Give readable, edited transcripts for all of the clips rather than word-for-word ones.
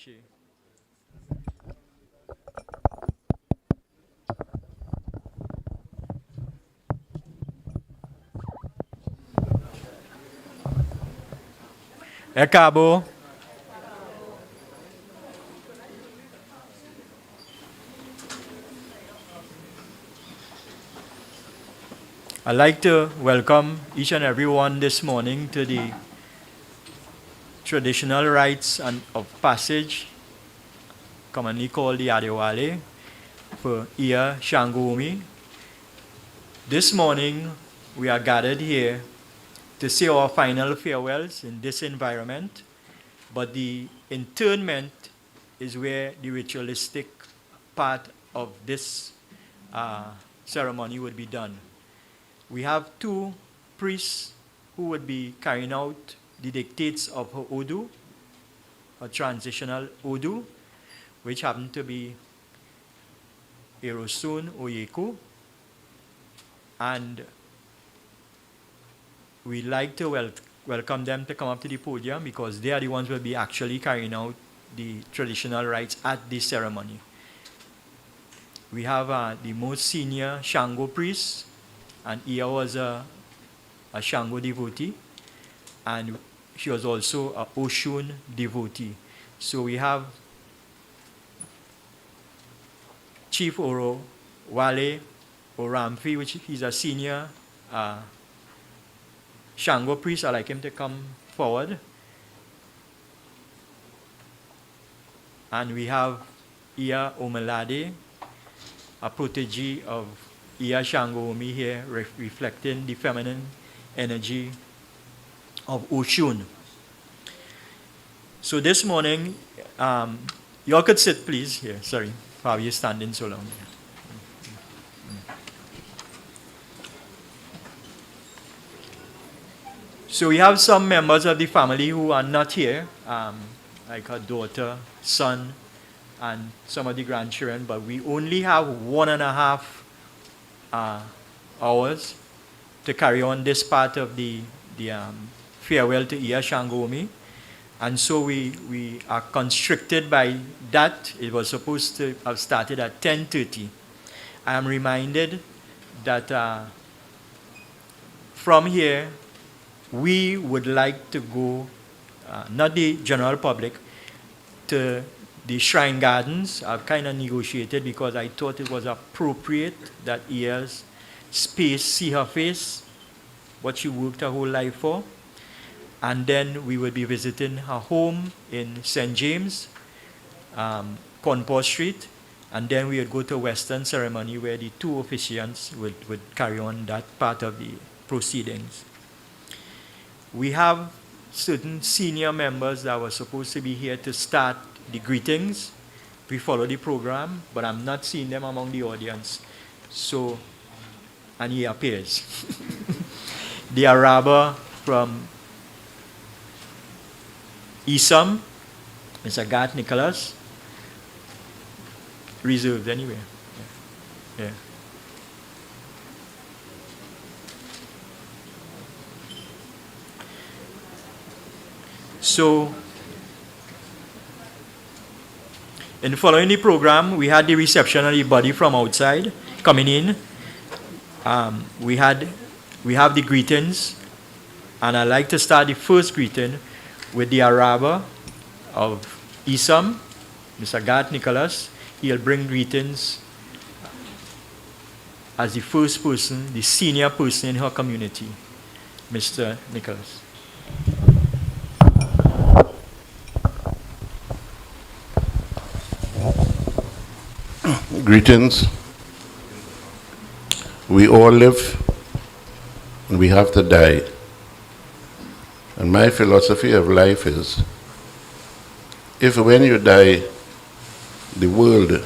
She. É cabo. I'd like to welcome each and everyone this morning to the traditional rites of passage, commonly called the Adewale, for Iya Shangumi. This morning, we are gathered here to say our final farewells in this environment, but the interment is where the ritualistic part of this ceremony would be done. We have two priests who would be carrying out the dictates of her Odu, her transitional Odu, which happen to be Erosun Oyeku. And we like to welcome them to come up to the podium because they are the ones who will be actually carrying out the traditional rites at this ceremony. We have the most senior Shango priest, and Iya was a Shango devotee, and she was also a Oshun devotee. So we have Chief Oro Wale Oramfi, which he's a senior Shango priest. I'd like him to come forward. And we have Iya Omelade, a protege of Iya Shango Omi here, reflecting the feminine energy of Oshun. So this morning, y'all could sit please here. Sorry, probably you're standing so long. So we have some members of the family who are not here, like her daughter, son, and some of the grandchildren, but we only have 1.5 hours to carry on this part of the farewell to Iya Shangomi. And so we are constricted by that. It was supposed to have started at 10:30. I am reminded that from here, we would like to go, not the general public, to the shrine gardens. I've kind of negotiated because I thought it was appropriate that Iya's space see her face, what she worked her whole life for. And then we will be visiting her home in St. James, Conport Street, and then we would go to a Western ceremony where the two officiants would carry on that part of the proceedings. We have certain senior members that were supposed to be here to start the greetings. We follow the program, but I'm not seeing them among the audience. So, and he appears. The Araba from Isam, Mr. Gat Nicholas, reserved anyway. Yeah. So, in following the program, we had the reception of the body from outside coming in. We have the greetings, and I'd like to start the first greeting with the Araba of Isam, Mr. Gat Nicholas. He'll bring greetings as the first person, the senior person in her community, Mr. Nicholas. Greetings. We all live and we have to die. And my philosophy of life is, if when you die, the world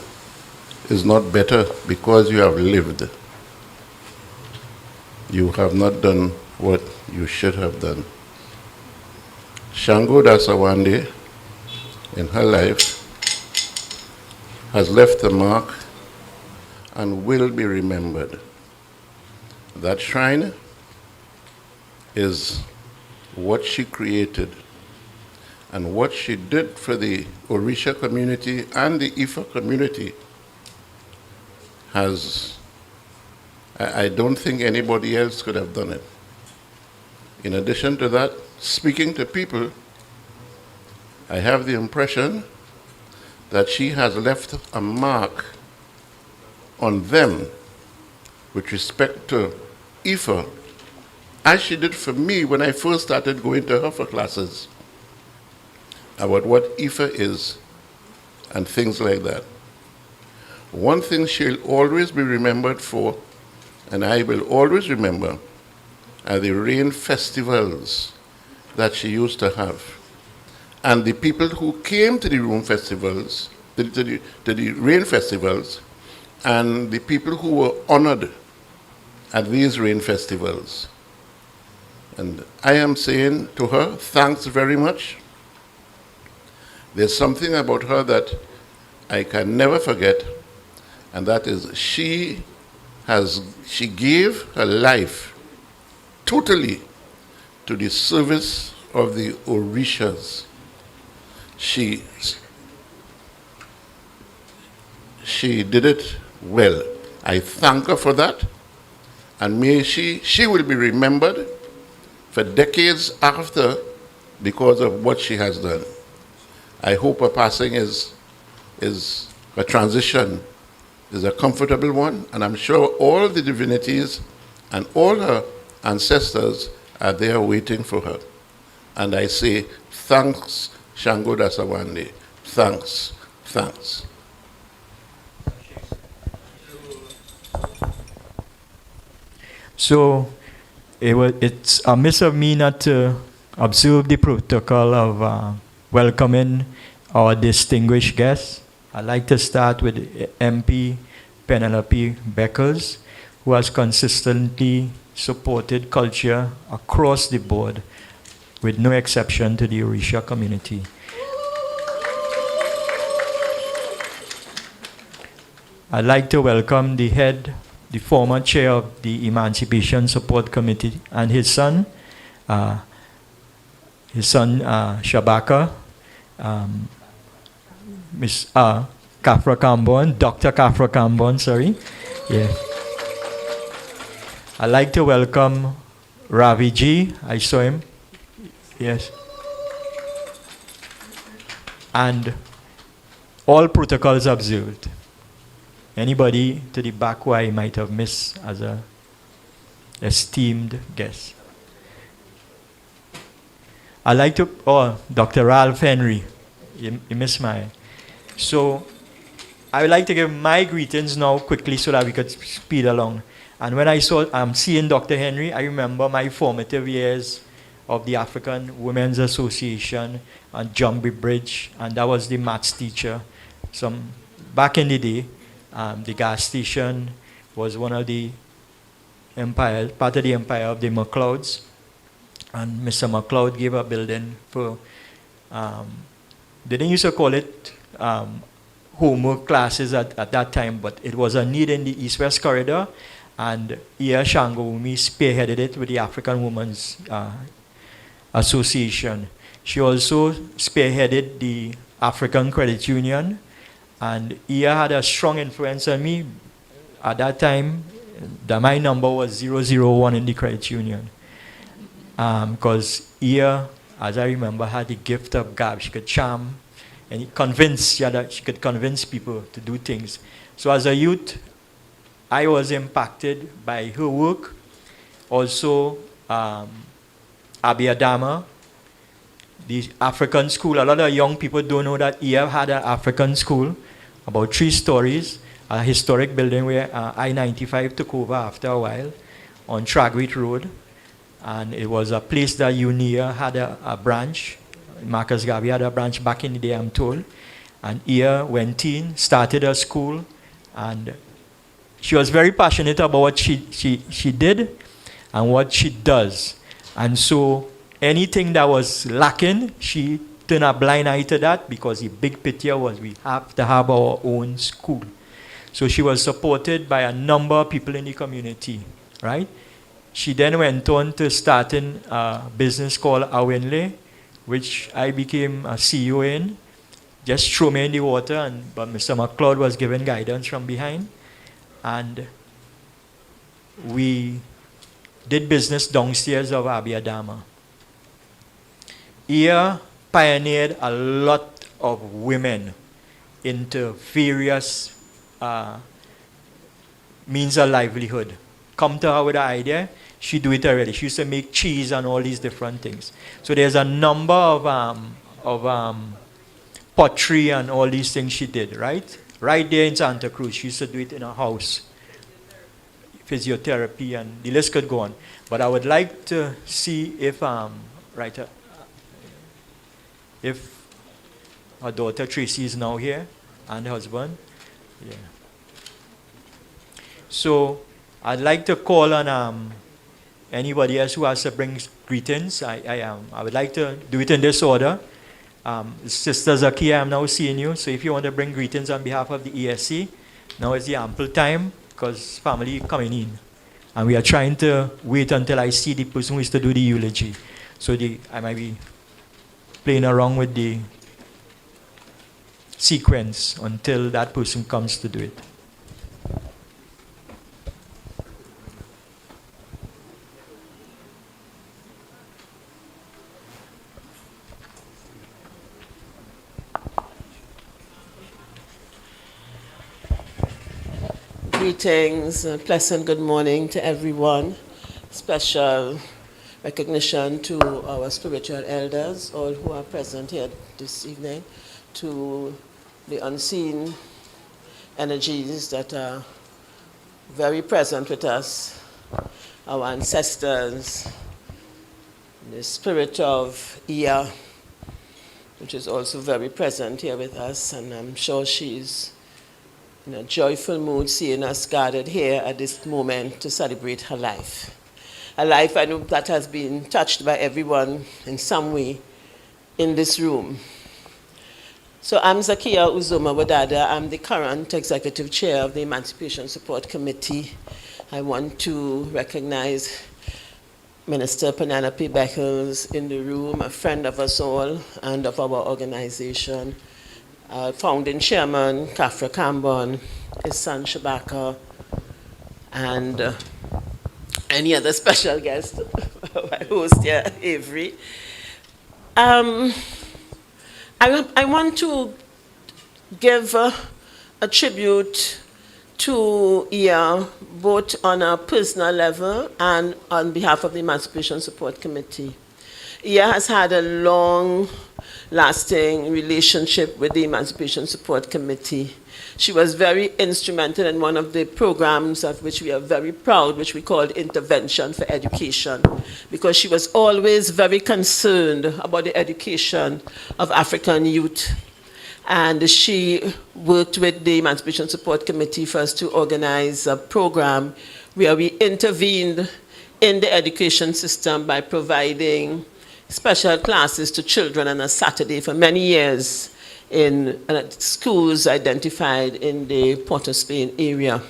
is not better because you have lived, you have not done what you should have done. Shango Dasawande, in her life, has left a mark and will be remembered. That shrine is what she created And what she did for the Orisha community and the Ifa community has, I don't think anybody else could have done it. In addition to that, speaking to people, I have the impression that she has left a mark on them with respect to Ifa, as she did for me when I first started going to her for classes about what Ifa is and things like that. One thing she'll always be remembered for, and I will always remember, are the rain festivals that she used to have. And the people who came to the rain festivals, to the rain festivals, and the people who were honored at these rain festivals. And I am saying to her, thanks very much. There's something about her that I can never forget, and that is she gave her life totally to the service of the Orishas. She did it well. I thank her for that, and may she will be remembered for decades after because of what she has done. I hope her passing is a transition, is a comfortable one, and I'm sure all the divinities and all her ancestors are there waiting for her. And I say, thanks, Shango Dasawande. Thanks, thanks. So it's amiss of me not to observe the protocol of welcoming our distinguished guests. I'd like to start with MP Penelope Beckers, who has consistently supported culture across the board, with no exception to the Orisha community. I'd like to welcome the former chair of the Emancipation Support Committee, and his son Shabaka, Miss Kafra Kambon, Dr. Kafra Kambon, sorry. Yeah. I'd like to welcome Ravi Ji. I saw him. Yes. And all protocols observed. Anybody to the back who I might have missed as a esteemed guest. I'd like to, Dr. Ralph Henry. You missed my. So I would like to give my greetings now quickly so that we could speed along. And when I'm seeing Dr. Henry, I remember my formative years of the African Women's Association and Jumbie Bridge, and that was the maths teacher. Back in the day, the gas station was one of the part of the empire of the McLeods, and Mr. McLeod gave a building for, they didn't used to call it homework classes at that time, but it was a need in the East-West corridor, and Iya Shangawumi spearheaded it with the African Women's Association. She also spearheaded the African Credit Union, and Iya had a strong influence on me. At that time, my number was 001 in the credit union. Because Iya, as I remember, had the gift of gab. She could charm and she could convince people to do things. So as a youth, I was impacted by her work. Also, Abiadama, the African school. A lot of young people don't know that Iya had an African school, about 3 stories, a historic building where I-95 took over after a while on Tragwit Road. And it was a place that UNIA had a branch. Marcus Garvey had a branch back in the day, I'm told. And Iya went in, started a school, and she was very passionate about what she did and what she does. And so anything that was lacking, she turned a blind eye to that, because the big picture was we have to have our own school. So she was supported by a number of people in the community, right? She then went on to starting a business called Awinle, which I became a CEO in. Just threw me in the water, but Mr. McLeod was given guidance from behind. And we did business downstairs of Abiyadama. Here pioneered a lot of women into various means of livelihood. Come to her with an idea, she do it already. She used to make cheese and all these different things. So there's a number of pottery and all these things she did, right? Right there in Santa Cruz. She used to do it in her house. Physiotherapy, and the list could go on. But I would like to see if if her daughter Tracy is now here, and husband. Yeah. So I'd like to call on anybody else who has to bring greetings. I would like to do it in this order. Sister Zakia, I'm now seeing you. So if you want to bring greetings on behalf of the ESC, now is the ample time, because family coming in. And we are trying to wait until I see the person who is to do the eulogy. So I might be playing around with the sequence until that person comes to do it. Greetings, pleasant good morning to everyone. Special recognition to our spiritual elders, all who are present here this evening, to the unseen energies that are very present with us, our ancestors, the spirit of Iya, which is also very present here with us, and I'm sure she's in a joyful mood seeing us gathered here at this moment to celebrate her life. A life I know that has been touched by everyone in some way in this room. So I'm Zakia Uzoma Wadada. I'm the current executive chair of the Emancipation Support Committee. I want to recognize Minister Penelope Beckles in the room, a friend of us all and of our organization. Founding chairman, Kafra Kambon, his son Shabaka, and any other special guest, my host here, Avery. I want to give a tribute to Iya, both on a personal level and on behalf of the Emancipation Support Committee. Iya has had a long-lasting relationship with the Emancipation Support Committee. She was very instrumental in one of the programs of which we are very proud, which we called Intervention for Education, because she was always very concerned about the education of African youth. And she worked with the Emancipation Support Committee for us to organize a program where we intervened in the education system by providing special classes to children on a Saturday for many years in schools identified in the Port of Spain area.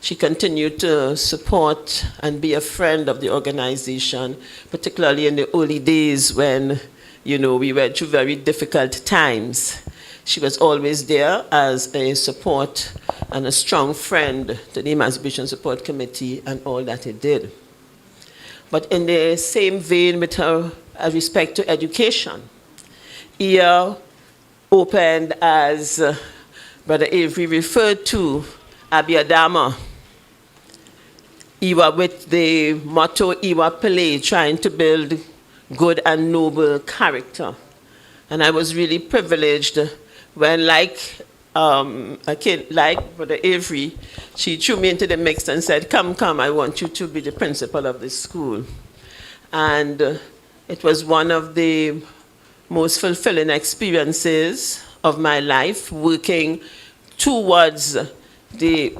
She continued to support and be a friend of the organization, particularly in the early days when, we went through very difficult times. She was always there as a support and a strong friend to the Emancipation Support Committee and all that it did. But in the same vein with her respect to education, Iya opened, as Brother Avery referred to, Abiyadama. Iwa with the motto Iwa Pele, trying to build good and noble character. And I was really privileged when, like Brother Avery, she threw me into the mix and said, come, I want you to be the principal of this school. And it was one of the most fulfilling experiences of my life, working towards the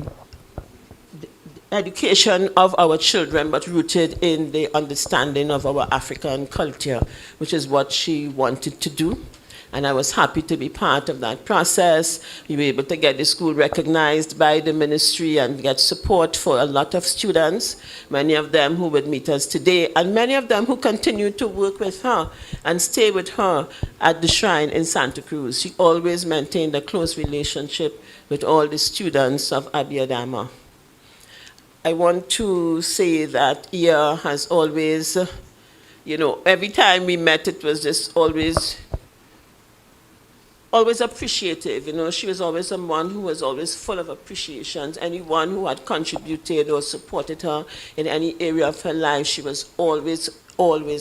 education of our children, but rooted in the understanding of our African culture, which is what she wanted to do. And I was happy to be part of that process. We were able to get the school recognized by the ministry and get support for a lot of students, many of them who would meet us today, and many of them who continue to work with her and stay with her at the shrine in Santa Cruz. She always maintained a close relationship with all the students of Abiyadama. I want to say that Ia has always, every time we met, it was just always appreciative. She was always someone who was always full of appreciation. Anyone who had contributed or supported her in any area of her life, she was always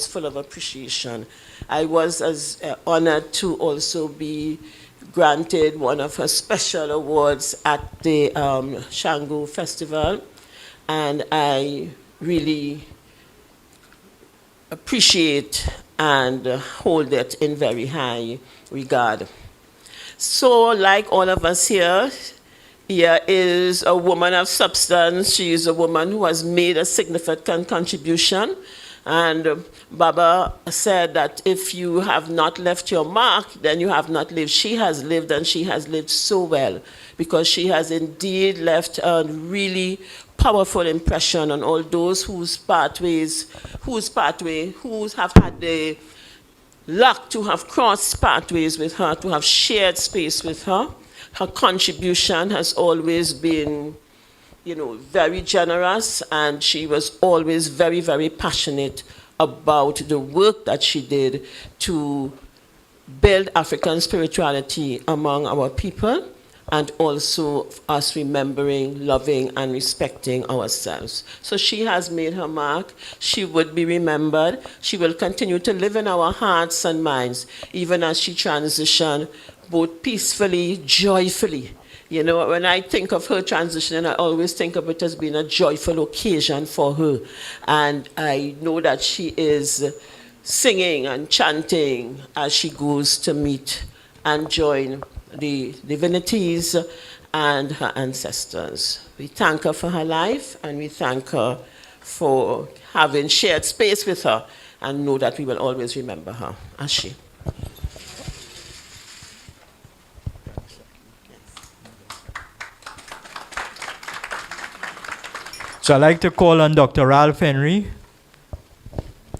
full of appreciation. I was as honored to also be granted one of her special awards at the Shango Festival, and I really appreciate and hold it in very high regard. So, like all of us here, Ia is a woman of substance. She is a woman who has made a significant contribution. And Baba said that if you have not left your mark, then you have not lived. She has lived, and she has lived so well, because she has indeed left a really powerful impression on all those who have had the luck to have crossed pathways with her, to have shared space with her. Her contribution has always been, very generous, and she was always very, very passionate about the work that she did to build African spirituality among our people, and also us remembering, loving, and respecting ourselves. So she has made her mark. She would be remembered. She will continue to live in our hearts and minds, even as she transitioned, both peacefully, joyfully. When I think of her transitioning, I always think of it as being a joyful occasion for her. And I know that she is singing and chanting as she goes to meet and join the divinities and her ancestors. We thank her for her life, and we thank her for having shared space with her, and know that we will always remember her. Ashe. So I'd like to call on Dr. Ralph Henry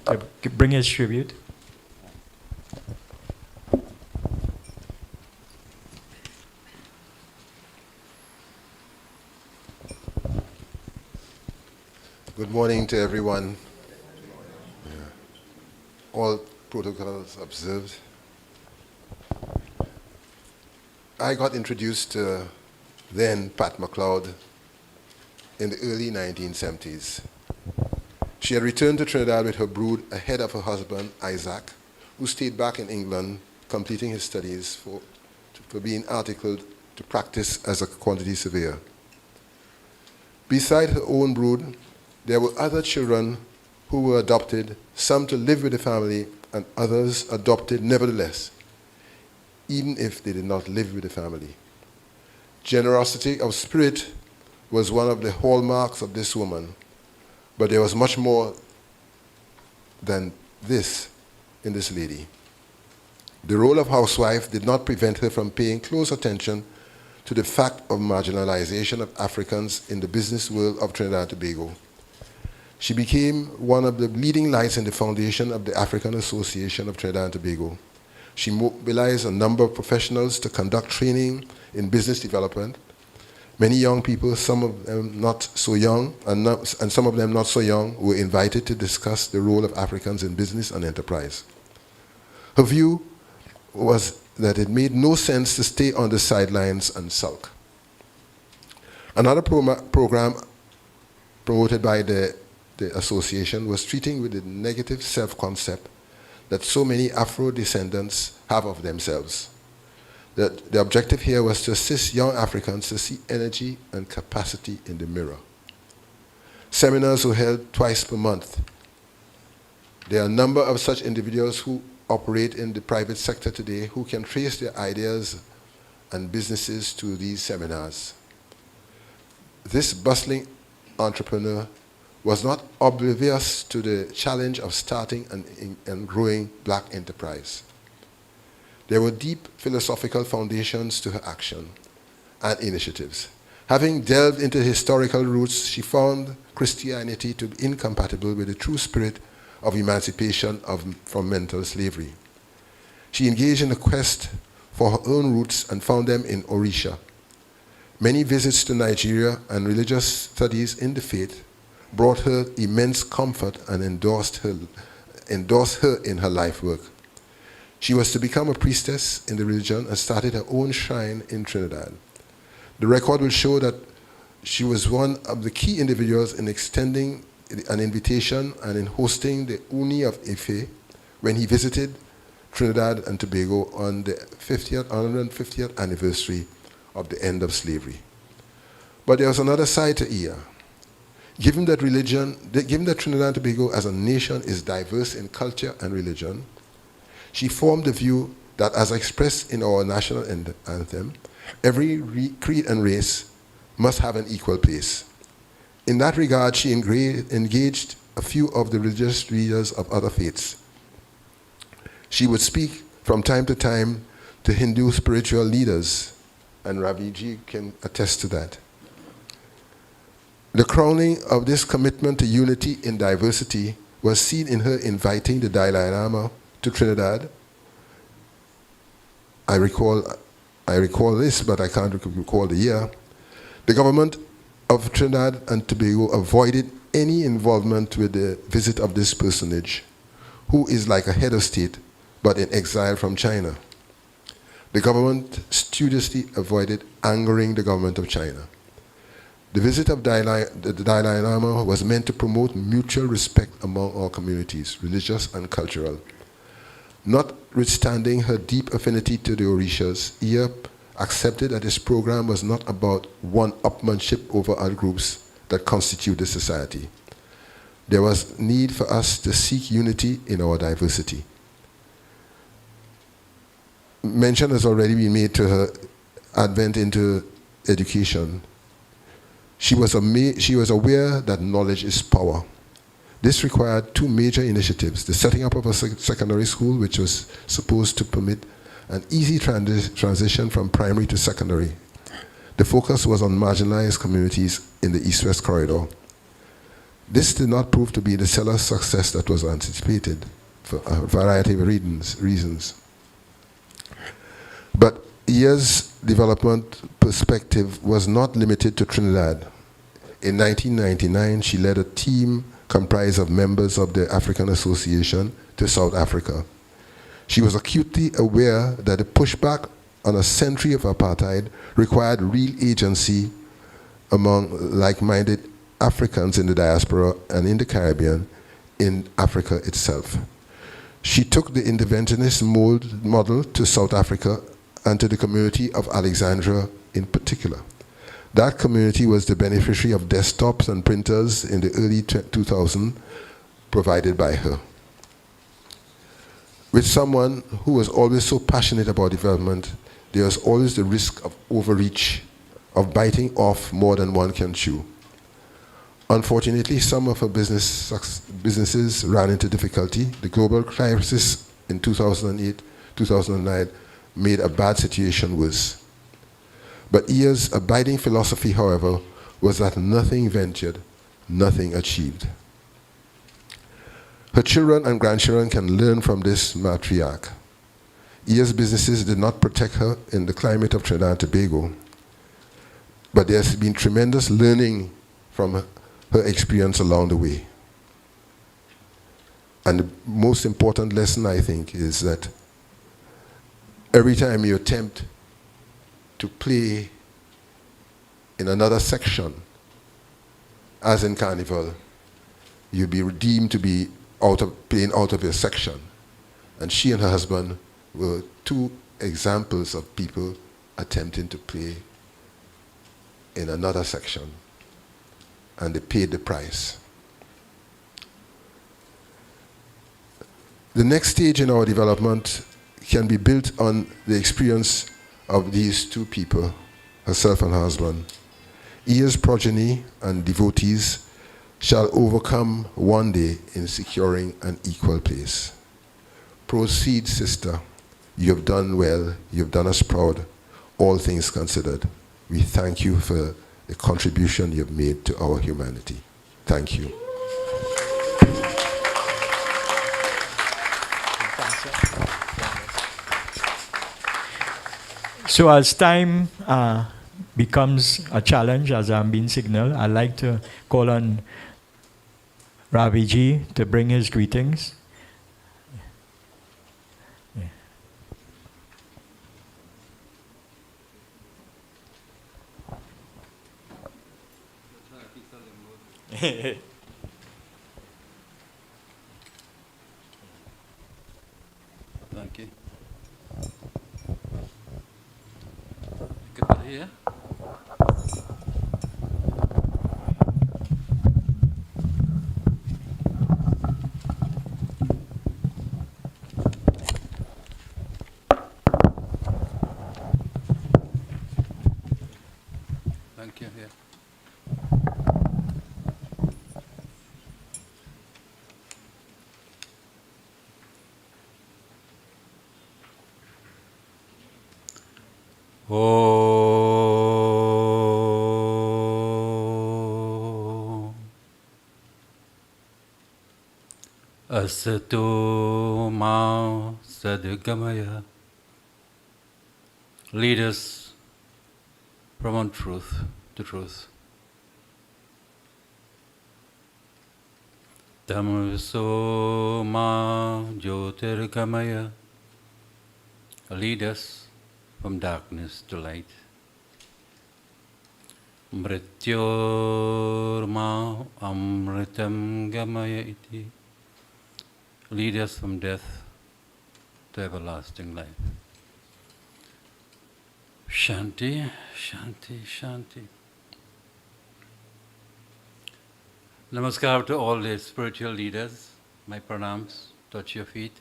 to bring his tribute. Good morning to everyone. All protocols observed. I got introduced to then Pat McLeod in the early 1970s. She had returned to Trinidad with her brood ahead of her husband, Isaac, who stayed back in England, completing his studies for being articled to practice as a quantity surveyor. Beside her own brood, there were other children who were adopted, some to live with the family, and others adopted nevertheless, even if they did not live with the family. Generosity of spirit was one of the hallmarks of this woman, but there was much more than this in this lady. The role of housewife did not prevent her from paying close attention to the fact of marginalization of Africans in the business world of Trinidad and Tobago. She became one of the leading lights in the foundation of the African Association of Trinidad and Tobago. She mobilized a number of professionals to conduct training in business development. Many young people, some of them not so young, and some of them not so young, were invited to discuss the role of Africans in business and enterprise. Her view was that it made no sense to stay on the sidelines and sulk. Another program promoted by the association was treating with the negative self-concept that so many Afro-descendants have of themselves. The objective here was to assist young Africans to see energy and capacity in the mirror. Seminars were held twice per month. There are a number of such individuals who operate in the private sector today who can trace their ideas and businesses to these seminars. This bustling entrepreneur was not oblivious to the challenge of starting and growing black enterprise. There were deep philosophical foundations to her action and initiatives. Having delved into historical roots, she found Christianity to be incompatible with the true spirit of emancipation from mental slavery. She engaged in a quest for her own roots and found them in Orisha. Many visits to Nigeria and religious studies in the faith brought her immense comfort and endorsed her in her life work. She was to become a priestess in the religion and started her own shrine in Trinidad. The record will show that she was one of the key individuals in extending an invitation and in hosting the Uni of Ife when he visited Trinidad and Tobago on the 150th anniversary of the end of slavery. But there was another side to Iya. Given that Trinidad and Tobago as a nation is diverse in culture and religion, she formed the view that, as expressed in our national anthem, every creed and race must have an equal place. In that regard, she engaged a few of the religious leaders of other faiths. She would speak from time to time to Hindu spiritual leaders, and Ravi Ji can attest to that. The crowning of this commitment to unity in diversity was seen in her inviting the Dalai Lama to Trinidad. I recall this, but I can't recall the year. The government of Trinidad and Tobago avoided any involvement with the visit of this personage, who is like a head of state, but in exile from China. The government studiously avoided angering the government of China. The visit of the Dalai Lama was meant to promote mutual respect among our communities, religious and cultural. Notwithstanding her deep affinity to the Orishas, Iya accepted that this program was not about one-upmanship over other groups that constitute the society. There was need for us to seek unity in our diversity. Mention has already been made to her advent into education. She was aware that knowledge is power. This required two major initiatives: the setting up of a secondary school, which was supposed to permit an easy transition from primary to secondary. The focus was on marginalized communities in the East-West corridor. This did not prove to be the stellar success that was anticipated for a variety of reasons. But Iya's development perspective was not limited to Trinidad. In 1999, she led a team comprised of members of the African Association to South Africa. She was acutely aware that the pushback on a century of apartheid required real agency among like-minded Africans in the diaspora and in the Caribbean, in Africa itself. She took the interventionist model to South Africa and to the community of Alexandria in particular. That community was the beneficiary of desktops and printers in the early 2000s provided by her. With someone who was always so passionate about development, there was always the risk of overreach, of biting off more than one can chew. Unfortunately, some of her businesses ran into difficulty. The global crisis in 2008, 2009 made a bad situation worse. But Iya's abiding philosophy, however, was that nothing ventured, nothing achieved. Her children and grandchildren can learn from this matriarch. Iya's businesses did not protect her in the climate of Trinidad and Tobago, but there's been tremendous learning from her experience along the way. And the most important lesson, I think, is that every time you attempt to play in another section, as in Carnival, you'll be deemed to be playing out of your section. And she and her husband were two examples of people attempting to play in another section, and they paid the price. The next stage in our development can be built on the experience of these two people, herself and her husband. Iya's progeny and devotees shall overcome one day in securing an equal place. Proceed, sister. You have done well. You've done us proud. All things considered, we thank you for the contribution you've made to our humanity. Thank you. So as time becomes a challenge, as I'm being signaled, I'd like to call on Ravi Ji to bring his greetings. Thank you. You can put it here. Thank you. Here. Om Asato Ma Sadgamaya. Lead us from untruth to truth. Tamaso Ma Jyotirgamaya. Lead us from darkness to light. Mrityorma Amritam Gamaya iti. Lead us from death to everlasting life. Shanti, Shanti, Shanti. Namaskar to all the spiritual leaders. My pranams, touch your feet.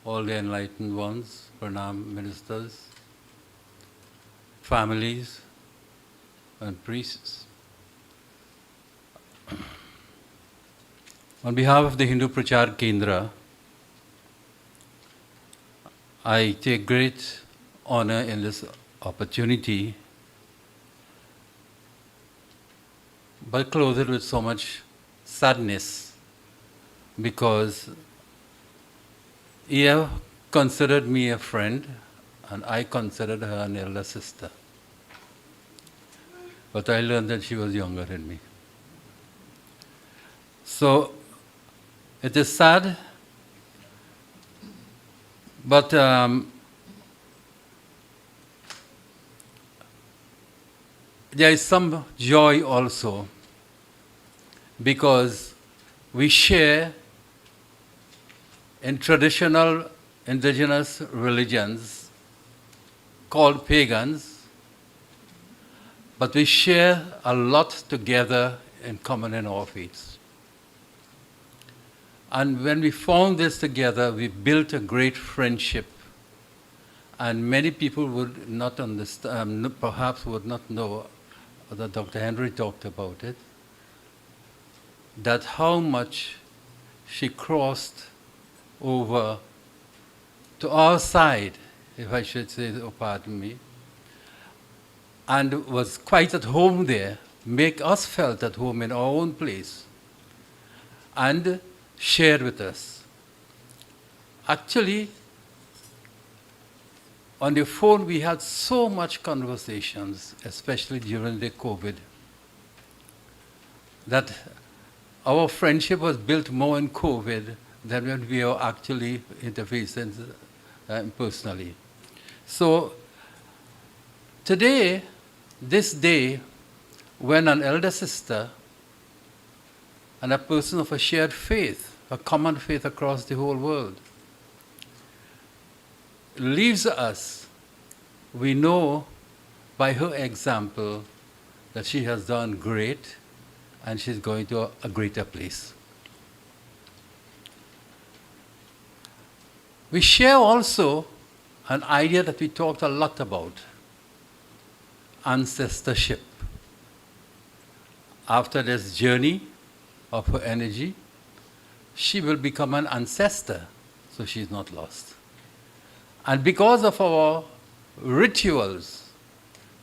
All the enlightened ones, pranam ministers, families, and priests. On behalf of the Hindu Prachar Kendra, I take great honor in this opportunity, but clothe it with so much sadness, because Eve considered me a friend, and I considered her an elder sister. But I learned that she was younger than me. So it is sad, but there is some joy also, because we share in traditional indigenous religions called pagans, but we share a lot together in common in our faiths. And when we found this together, we built a great friendship. And many people would not understand, perhaps would not know, that Dr. Henry talked about it, that how much she crossed over to our side, if I should say, oh, pardon me, and was quite at home there, make us felt at home in our own place, and shared with us. Actually, on the phone we had so much conversations, especially during the COVID, that our friendship was built more in COVID than when we were actually interfacing personally. So today, this day, when an elder sister and a person of a shared faith, a common faith across the whole world, leaves us, we know by her example that she has done great and she's going to a greater place. We share also an idea that we talked a lot about, ancestorship. After this journey of her energy, she will become an ancestor. so she's not lost. And because of our rituals,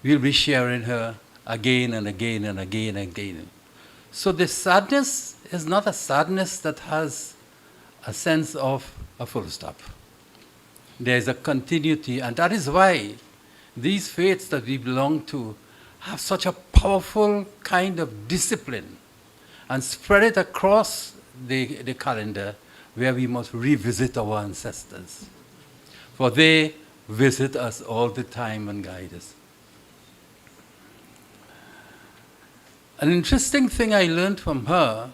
we'll be sharing her again and again and again and again. So the sadness is not a sadness that has a sense of a full stop. There's a continuity, and that is why these faiths that we belong to have such a powerful kind of discipline and spread it across the calendar, where we must revisit our ancestors. For they visit us all the time and guide us. An interesting thing I learned from her,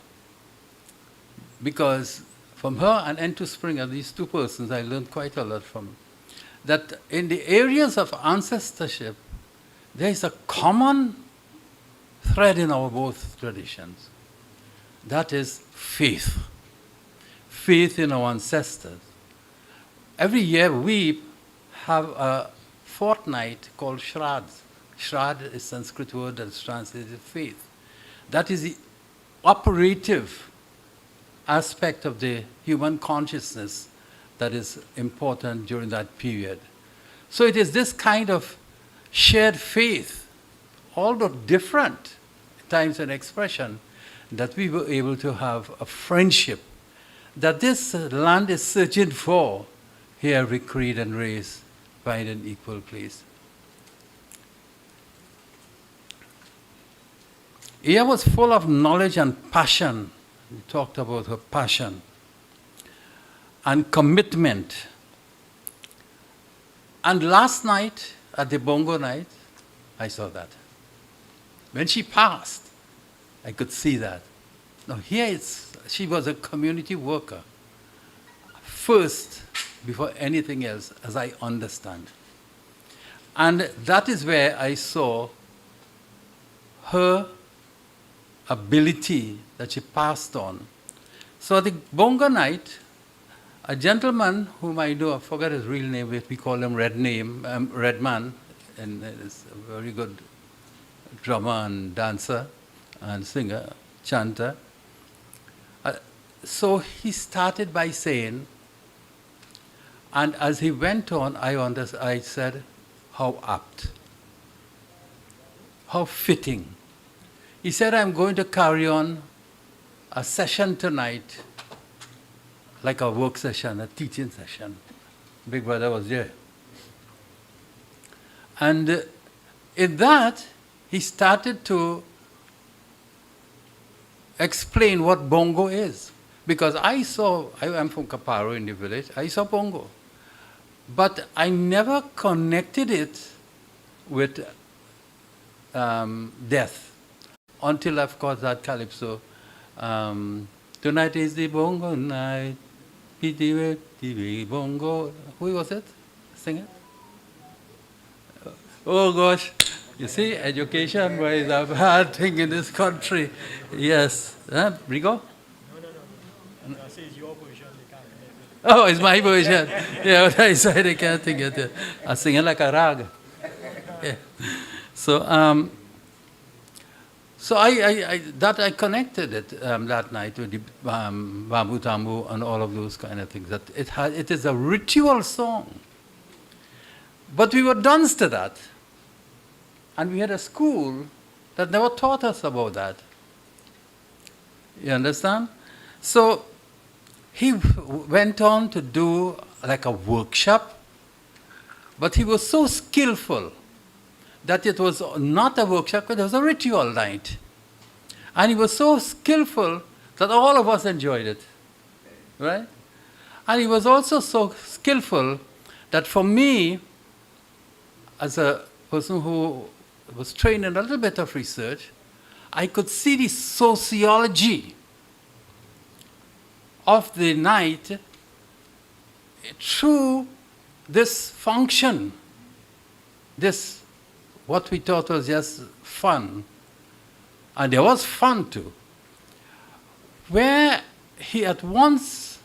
because from her and N2 Springer, these two persons I learned quite a lot from, that in the areas of ancestorship, there is a common thread in our both traditions. That is faith. Faith in our ancestors. Every year we have a fortnight called Shraddh. Shraddh is a Sanskrit word that is translated faith. That is the operative aspect of the human consciousness that is important during that period. So it is this kind of shared faith, although different times and expression, that we were able to have a friendship that this land is searching for. Here every creed and race find an equal place. Ia was full of knowledge and passion. We talked about her passion and commitment. And last night, at the bongo night, I saw that. When she passed, I could see that. Now here she was a community worker. First, before anything else, as I understand. And that is where I saw her ability that she passed on. So at the bongo night, a gentleman whom I know, I forgot his real name, but we call him Red Man, and is a very good drummer and dancer and singer, chanter. So he started by saying, and as he went on, I said, how apt, how fitting. He said, I'm going to carry on a session tonight, like a work session, a teaching session. Big Brother was there. And in that, he started to explain what bongo is. Because I am from Caparo in the village, I saw bongo. But I never connected it with death until, of course, that calypso. Tonight is the bongo night. Bongo. Who was it? Singer? Oh gosh. You see, education is a hard thing in this country. Yes. Rigo? No, it's your version. They can't connect it. Oh, it's my version. Yeah, what I said, I can't think of it. I sing it like a rag. Yeah. So, I connected it that night with the bamboo tambu and all of those kind of things. That it is a ritual song. But we were dunce to that. And we had a school that never taught us about that. You understand? So he went on to do like a workshop, but he was so skillful that it was not a workshop, it was a ritual night. And he was so skillful that all of us enjoyed it, right? And he was also so skillful that for me, as a person who was trained in a little bit of research, I could see the sociology of the night through this function, this what we thought was just fun, and there was fun too, where he at once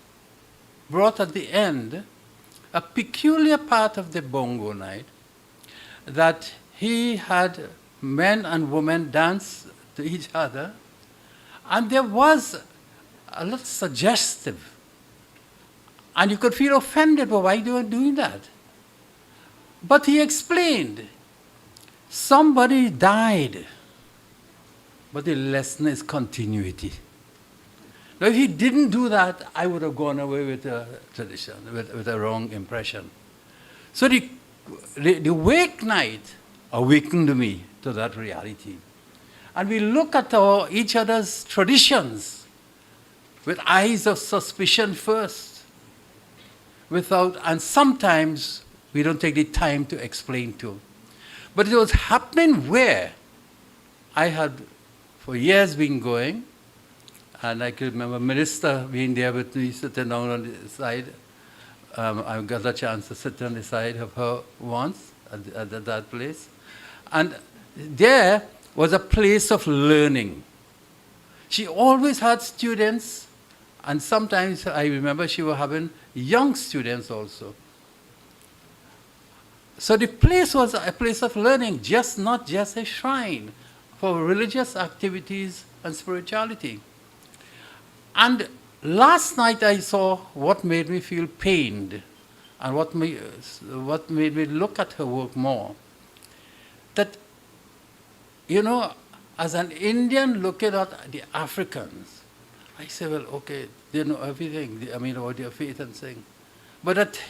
brought at the end a peculiar part of the bongo night, that he had men and women dance to each other, and there was a little suggestive And you could feel offended, but why you are doing that? But he explained, somebody died, but the lesson is continuity. Now, if he didn't do that, I would have gone away with a tradition, with a wrong impression. So the wake night awakened me to that reality. And we look at each other's traditions with eyes of suspicion first, and sometimes we don't take the time to explain to. But it was happening where I had for years been going, and I could remember minister being there with me, sitting down on the side. I got a chance to sit on the side of her once at that place. And there was a place of learning. She always had students, and sometimes I remember she was having young students also. So the place was a place of learning, not just a shrine for religious activities and spirituality. And last night I saw what made me feel pained and what made me look at her work more. That, as an Indian looking at the Africans, I say, well, okay, they know everything, about their faith and thing. But that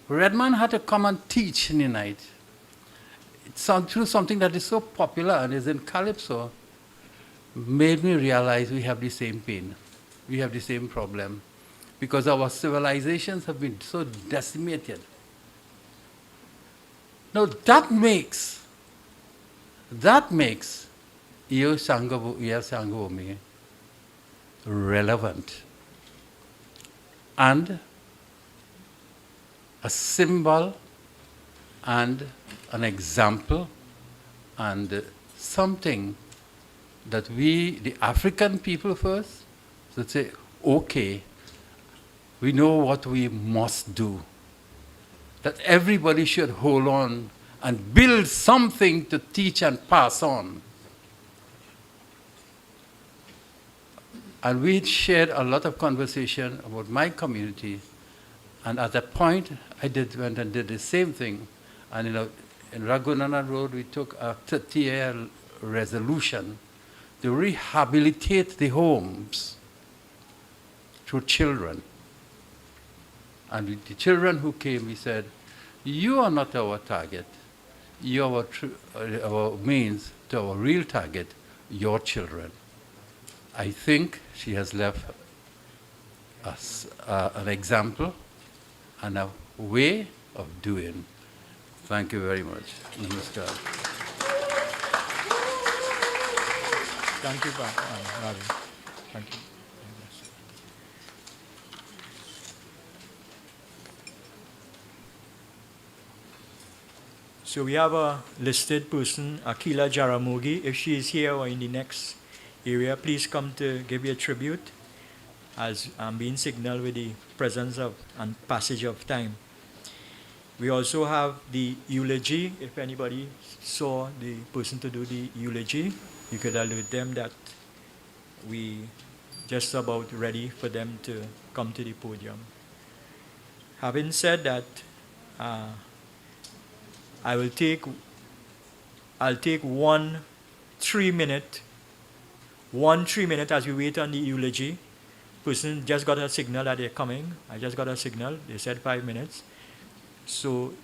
Redman had to come and teach in the night. Through something that is so popular and is in Calypso, made me realize we have the same pain. We have the same problem. Because our civilizations have been so decimated. Now that makes Iyo Sangavomi relevant and a symbol and an example and something that we, the African people first, should say, okay, we know what we must do. That everybody should hold on and build something to teach and pass on. And we shared a lot of conversation about my community. And at that point, I went and did the same thing. And in Raghunandan Road, we took a 30-year resolution to rehabilitate the homes through children. And the children who came, we said, you are not our target. You are our means to our real target, your children. I think she has left us an example and a way of doing. Thank you very much. Namaskar. Thank you, Ravi. Thank you. So we have a listed person, Akila Jaramogi. If she is here or in the next area, please come to give your tribute as I'm being signaled with the presence of and passage of time. We also have the eulogy. If anybody saw the person to do the eulogy, you could alert them that we just about ready for them to come to the podium. Having said that, I'll take 1 3 minute as we wait on the eulogy. Person just got a signal that they're coming. I just got a signal. They said 5 minutes. So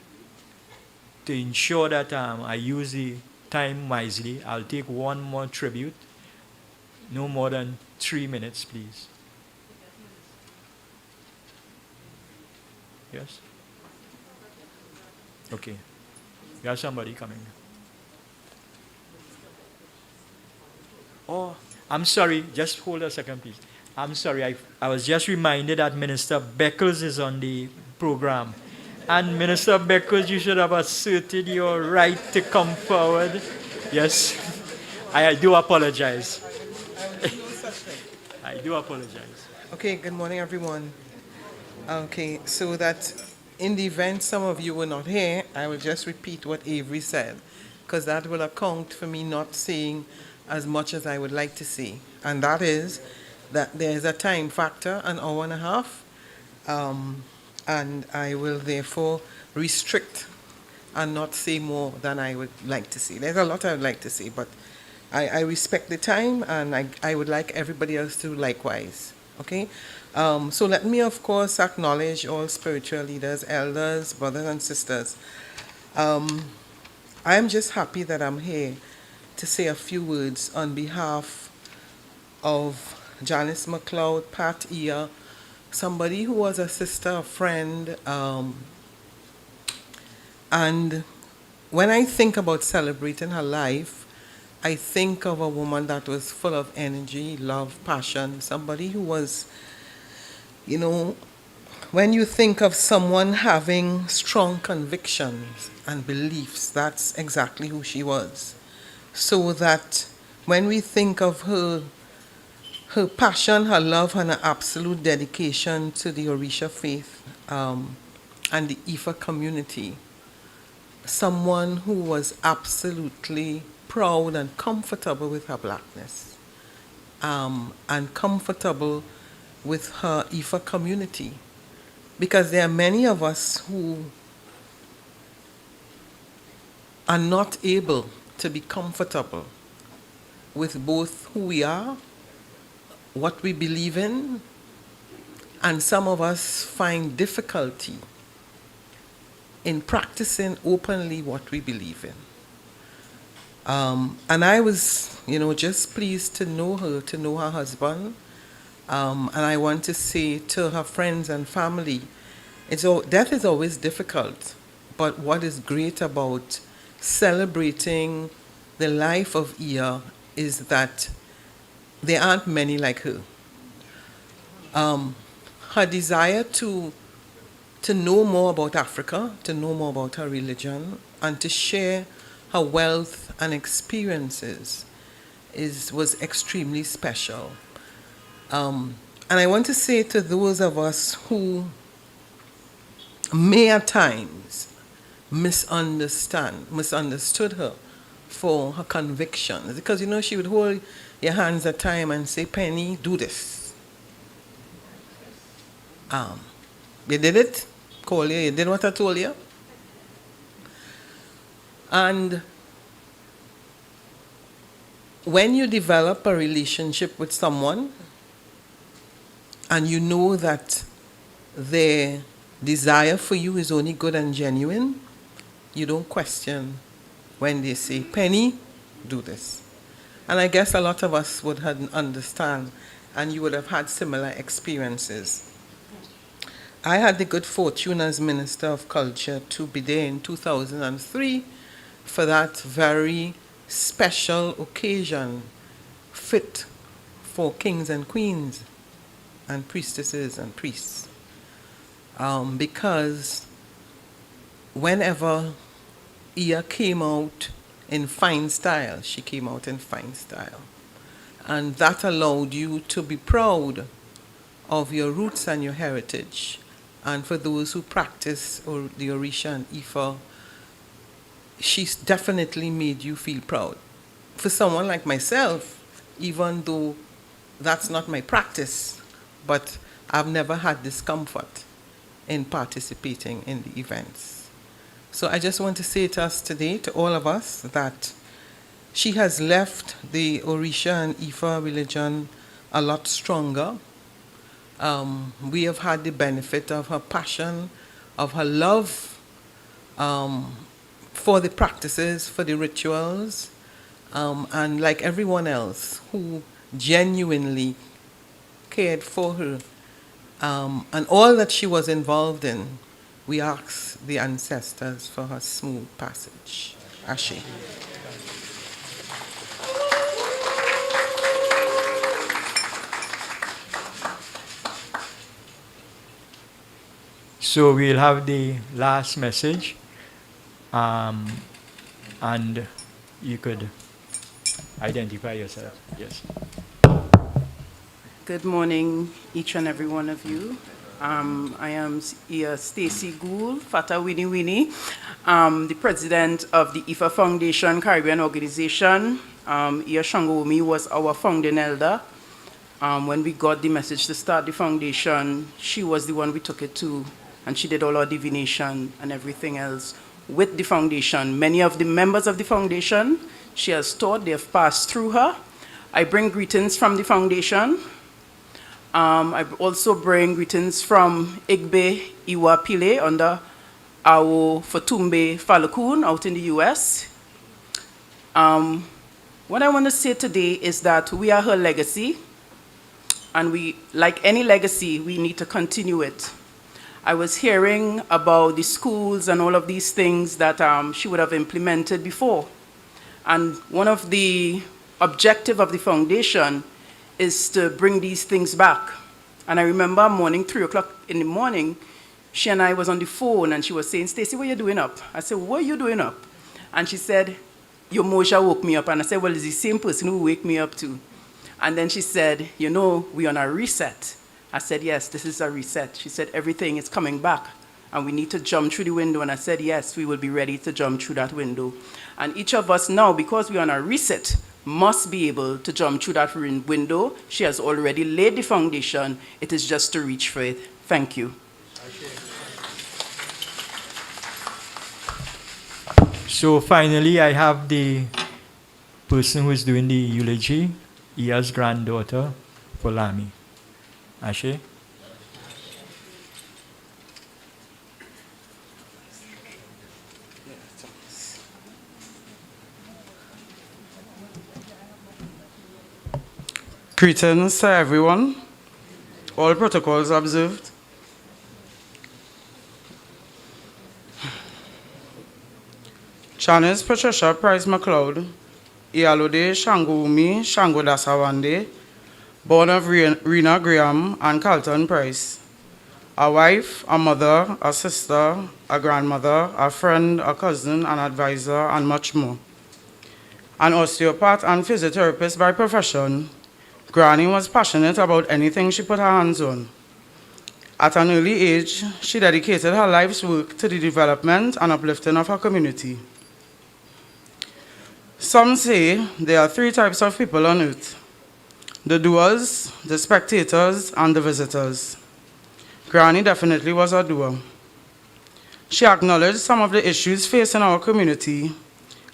to ensure that I use the time wisely, I'll take one more tribute. No more than 3 minutes, please. Yes? Okay. We have somebody coming. Oh, I'm sorry. Just hold a second, please. I'm sorry. I was just reminded that Minister Beckles is on the program. And Minister Beckles, you should have asserted your right to come forward. Yes. I do apologize. I do apologize. Okay, good morning, everyone. Okay, so that in the event some of you were not here, I will just repeat what Avery said, because that will account for me not saying as much as I would like to say. And that is that there is a time factor, an hour and a half. and I will therefore restrict and not say more than I would like to say. There's a lot I would like to say, but I respect the time, and I would like everybody else to likewise. Okay? So let me, of course, acknowledge all spiritual leaders, elders, brothers and sisters. I'm just happy that I'm here to say a few words on behalf of Janice McLeod, Pat Ia, somebody who was a sister, a friend, and when I think about celebrating her life, I think of a woman that was full of energy, love, passion, somebody who was, you know, when you think of someone having strong convictions and beliefs, that's exactly who she was. So that when we think of her passion, her love, and her absolute dedication to the Orisha faith and the Ifa community, someone who was absolutely proud and comfortable with her blackness, and comfortable with her Ifa community. Because there are many of us who are not able to be comfortable with both who we are, what we believe in, and some of us find difficulty in practicing openly what we believe in. And I was, just pleased to know her, to know her husband. And I want to say to her friends and family, death is always difficult, but what is great about celebrating the life of Ia is that there aren't many like her. Her desire to know more about Africa, to know more about her religion, and to share her wealth and experiences was extremely special. And I want to say to those of us who may at times misunderstood her for her convictions, because she would hold your hands at time and say, "Penny, do this." You did it, call you did what I told you. And when you develop a relationship with someone and you know that their desire for you is only good and genuine, you don't question when they say, "Penny, do this." And I guess a lot of us would understand, and you would have had similar experiences. I had the good fortune as Minister of Culture to be there in 2003 for that very special occasion fit for kings and queens and priestesses and priests. Because whenever Ia came out in fine style, she came out in fine style. And that allowed you to be proud of your roots and your heritage. And for those who practice the Orisha and Ifa, she's definitely made you feel proud. For someone like myself, even though that's not my practice, but I've never had discomfort in participating in the events. So I just want to say to us today, to all of us, that she has left the Orisha and Ifa religion a lot stronger. We have had the benefit of her passion, of her love for the practices, for the rituals, and like everyone else who genuinely cared for her, and all that she was involved in, we ask the ancestors for her smooth passage. Ashe. So we'll have the last message, and you could identify yourself. Yes. Good morning, each and every one of you. I am Stacy Gould, Fata Winnie Winnie, the president of the IFA Foundation Caribbean Organization. Iya Shangomi was our founding elder. When we got the message to start the foundation, she was the one we took it to and she did all our divination and everything else with the foundation. Many of the members of the foundation, she has taught, they have passed through her. I bring greetings from the foundation. I also bring greetings from Igbe Iwa Pile under our Fatumbe Falakun out in the US. What I want to say today is that we are her legacy, and we, like any legacy, we need to continue it. I was hearing about the schools and all of these things that she would have implemented before. And one of the objectives of the foundation is to bring these things back. And I remember morning, 3 o'clock in the morning, she and I was on the phone and she was saying, Stacey, what are you doing up? I said, what are you doing up? And she said, your Moshe woke me up. And I said, well, it's the same person who wake me up too. And then she said, you know, we're on a reset. I said, yes, this is a reset. She said, everything is coming back and we need to jump through the window. And I said, yes, we will be ready to jump through that window. And each of us now, because we're on a reset, must be able to jump through that window. She has already laid the foundation. It is just to reach for it. Thank you. So finally, I have the person who is doing the eulogy, Ia's granddaughter, Polami. Ashe? Greetings to everyone. All protocols observed. Janice Patricia Price McLeod, Iyalode Shangoumi Shango Dasawande, born of Rena Graham and Carlton Price. A wife, a mother, a sister, a grandmother, a friend, a cousin, an advisor, and much more. An osteopath and physiotherapist by profession, Granny was passionate about anything she put her hands on. At an early age, she dedicated her life's work to the development and uplifting of her community. Some say there are 3 types of people on earth: the doers, the spectators, and the visitors. Granny definitely was a doer. She acknowledged some of the issues facing our community,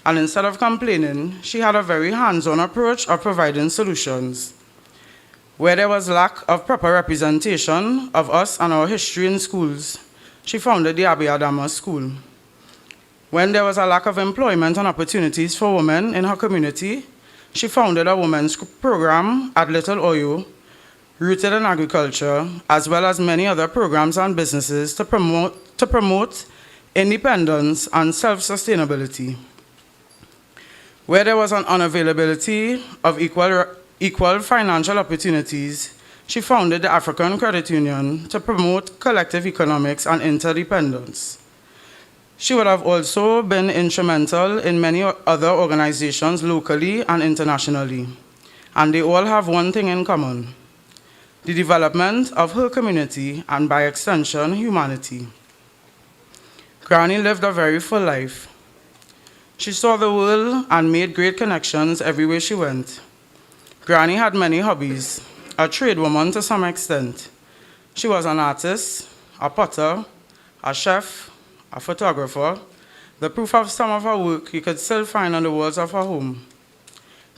and instead of complaining, she had a very hands-on approach of providing solutions. Where there was lack of proper representation of us and our history in schools, she founded the Abbey Adama School. When there was a lack of employment and opportunities for women in her community, she founded a women's program at Little Oyo, rooted in agriculture, as well as many other programs and businesses to promote independence and self-sustainability. Where there was an unavailability of equal financial opportunities, she founded the African Credit Union to promote collective economics and interdependence. She would have also been instrumental in many other organizations locally and internationally, and they all have one thing in common: the development of her community and, by extension, humanity. Granny lived a very full life. She saw the world and made great connections everywhere she went. Granny had many hobbies, a tradeswoman to some extent. She was an artist, a potter, a chef, a photographer. The proof of some of her work you could still find on the walls of her home.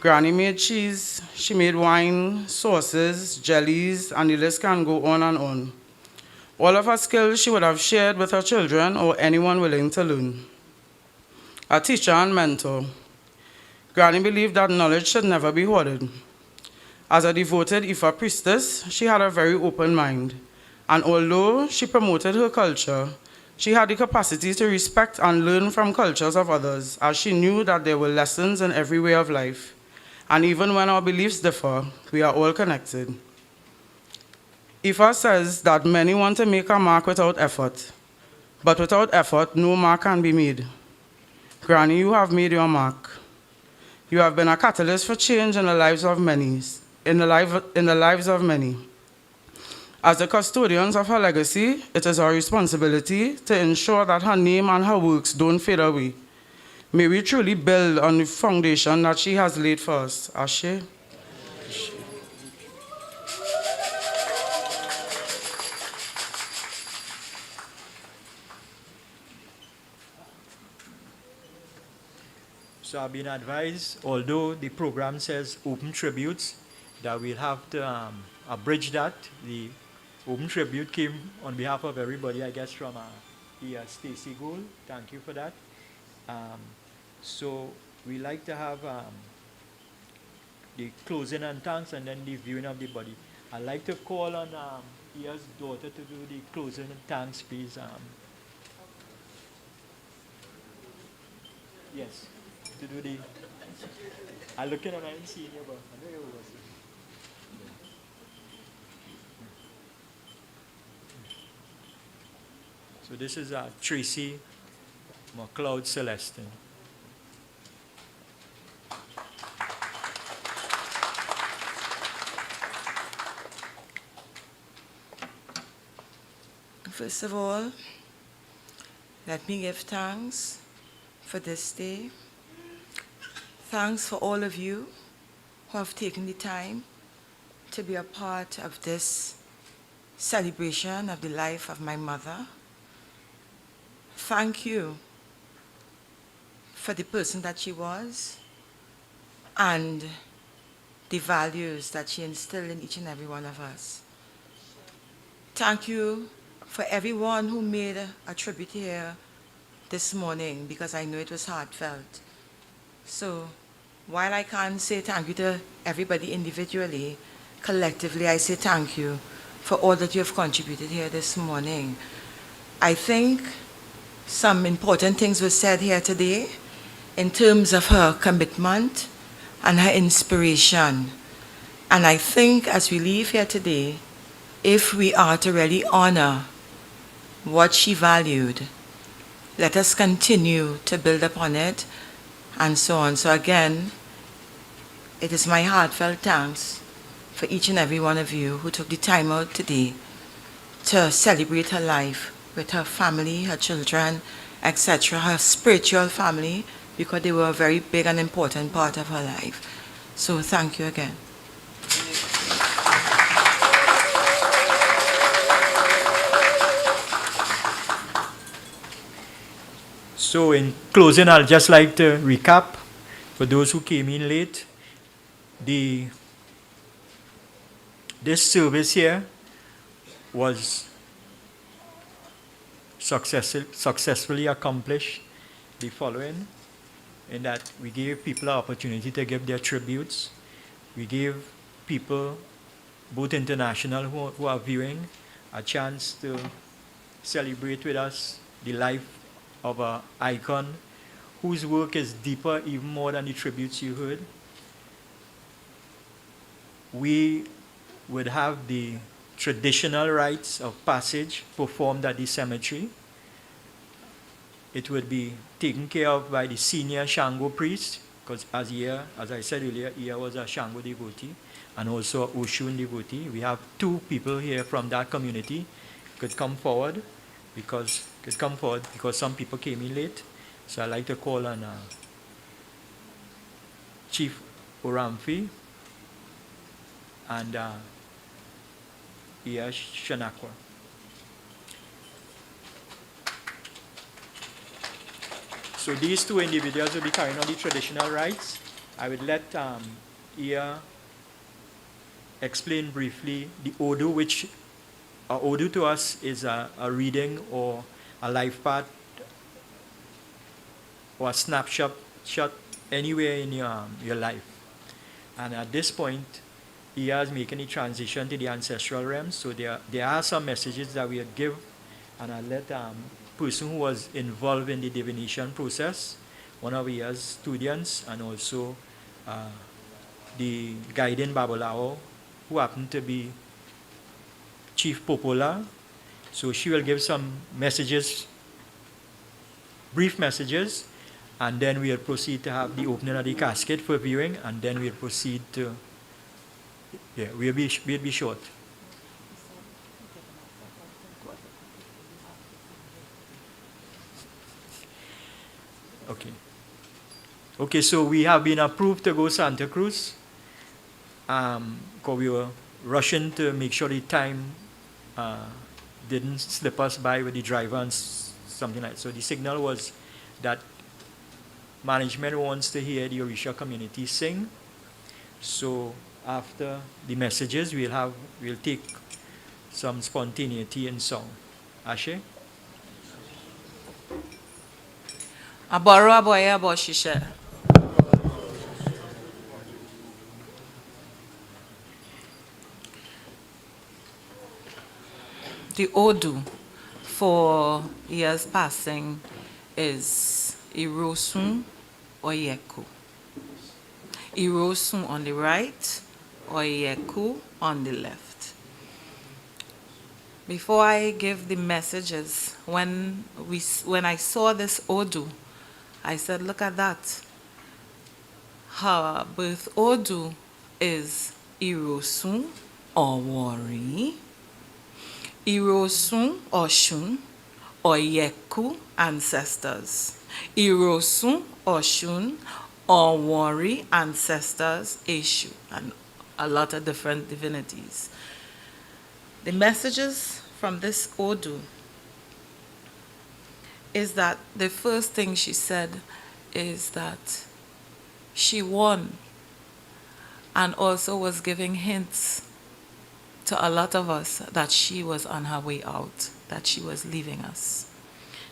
Granny made cheese, she made wine, sauces, jellies, and the list can go on and on. All of her skills she would have shared with her children or anyone willing to learn. A teacher and mentor. Granny believed that knowledge should never be hoarded. As a devoted Ifa priestess, she had a very open mind, and although she promoted her culture, she had the capacity to respect and learn from cultures of others, as she knew that there were lessons in every way of life. And even when our beliefs differ, we are all connected. Ifa says that many want to make a mark without effort, but without effort, no mark can be made. Granny, you have made your mark. You have been a catalyst for change in the lives of many, in the lives of many. As the custodians of her legacy, it is our responsibility to ensure that her name and her works don't fade away. May we truly build on the foundation that she has laid for us. Ashe. So I've been advised, although the program says open tributes, that we'll have to abridge that. The open tribute came on behalf of everybody, I guess, from Stacy Gould. Thank you for that. So we like to have the closing and thanks and then the viewing of the body. I'd like to call on Iya's daughter to do the closing and thanks, please. Yes, to do the. I'm looking and I didn't see you, but I know you was. So this is Tracy McLeod Celestin. First of all, let me give thanks for this day. Thanks for all of you who have taken the time to be a part of this celebration of the life of my mother. Thank you for the person that she was and the values that she instilled in each and every one of us. Thank you for everyone who made a tribute here this morning, because I know it was heartfelt. So while I can't say thank you to everybody individually, collectively I say thank you for all that you have contributed here this morning. I think some important things were said here today in terms of her commitment and her inspiration. And I think as we leave here today, if we are to really honor what she valued, let us continue to build upon it, and so on. So again, it is my heartfelt thanks for each and every one of you who took the time out today to celebrate her life with her family, her children, etc., her spiritual family, because they were a very big and important part of her life. So thank you again. So in closing, I'll just like to recap for those who came in late. This service here was successfully accomplished the following, in that we gave people an opportunity to give their tributes. We gave people, both international who are viewing, a chance to celebrate with us the life of an icon whose work is deeper even more than the tributes you heard. We would have the traditional rites of passage performed at the cemetery. It would be taken care of by the senior Shango priest, because as I said earlier, Iya was a Shango devotee and also a Oshun devotee. We have two people here from that community could come forward because some people came in late. So I'd like to call on Chief Oramfi and Iya Shanakwa. So these two individuals will be carrying on the traditional rites. I would let Iya explain briefly the Odu, which Odu to us is a reading or a life path or a snapshot anywhere in your life. And at this point, Iya is making a transition to the ancestral realms. So there are some messages that we would give, and I'll let person who was involved in the divination process, one of Iya's students, and also the guiding Babalao, who happened to be Chief Popola. So she will give some messages, brief messages, and then we'll proceed to have the opening of the casket for viewing, and then we'll proceed to, we'll be short. Okay, so we have been approved to go Santa Cruz, because we were rushing to make sure the time didn't slip us by with the driver and something like that. So the signal was that management wants to hear the Orisha community sing. So after the messages, we'll take some spontaneity in song. Ashe? Aboro aboye aboshishe. The Odu for years passing is Irosun Oyeku. Irosun on the right, Oyeku on the left. Before I give the messages, when I saw this Odu, I said, look at that. Her birth Odu is Irosun or Wari, Irosun Oshun, Oyeku ancestors. Irosun Oshun or Wari ancestors, Eshu, and a lot of different divinities. The messages from this Odu is that the first thing she said is that she won and also was giving hints to a lot of us that she was on her way out, that she was leaving us.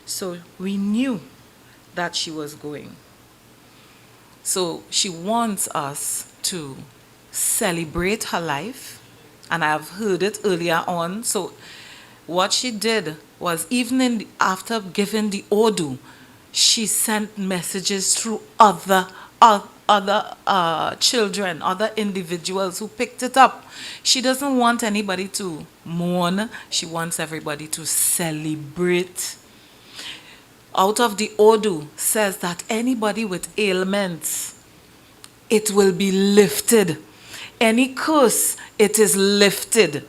So we knew that she was going. So she wants us to celebrate her life, and I've heard it earlier on. So what she did was, even after giving the Odu, she sent messages through other children, other individuals who picked it up. She doesn't want anybody to mourn. She wants everybody to celebrate. Out of the Odu says that anybody with ailments, it will be lifted. Any curse, it is lifted.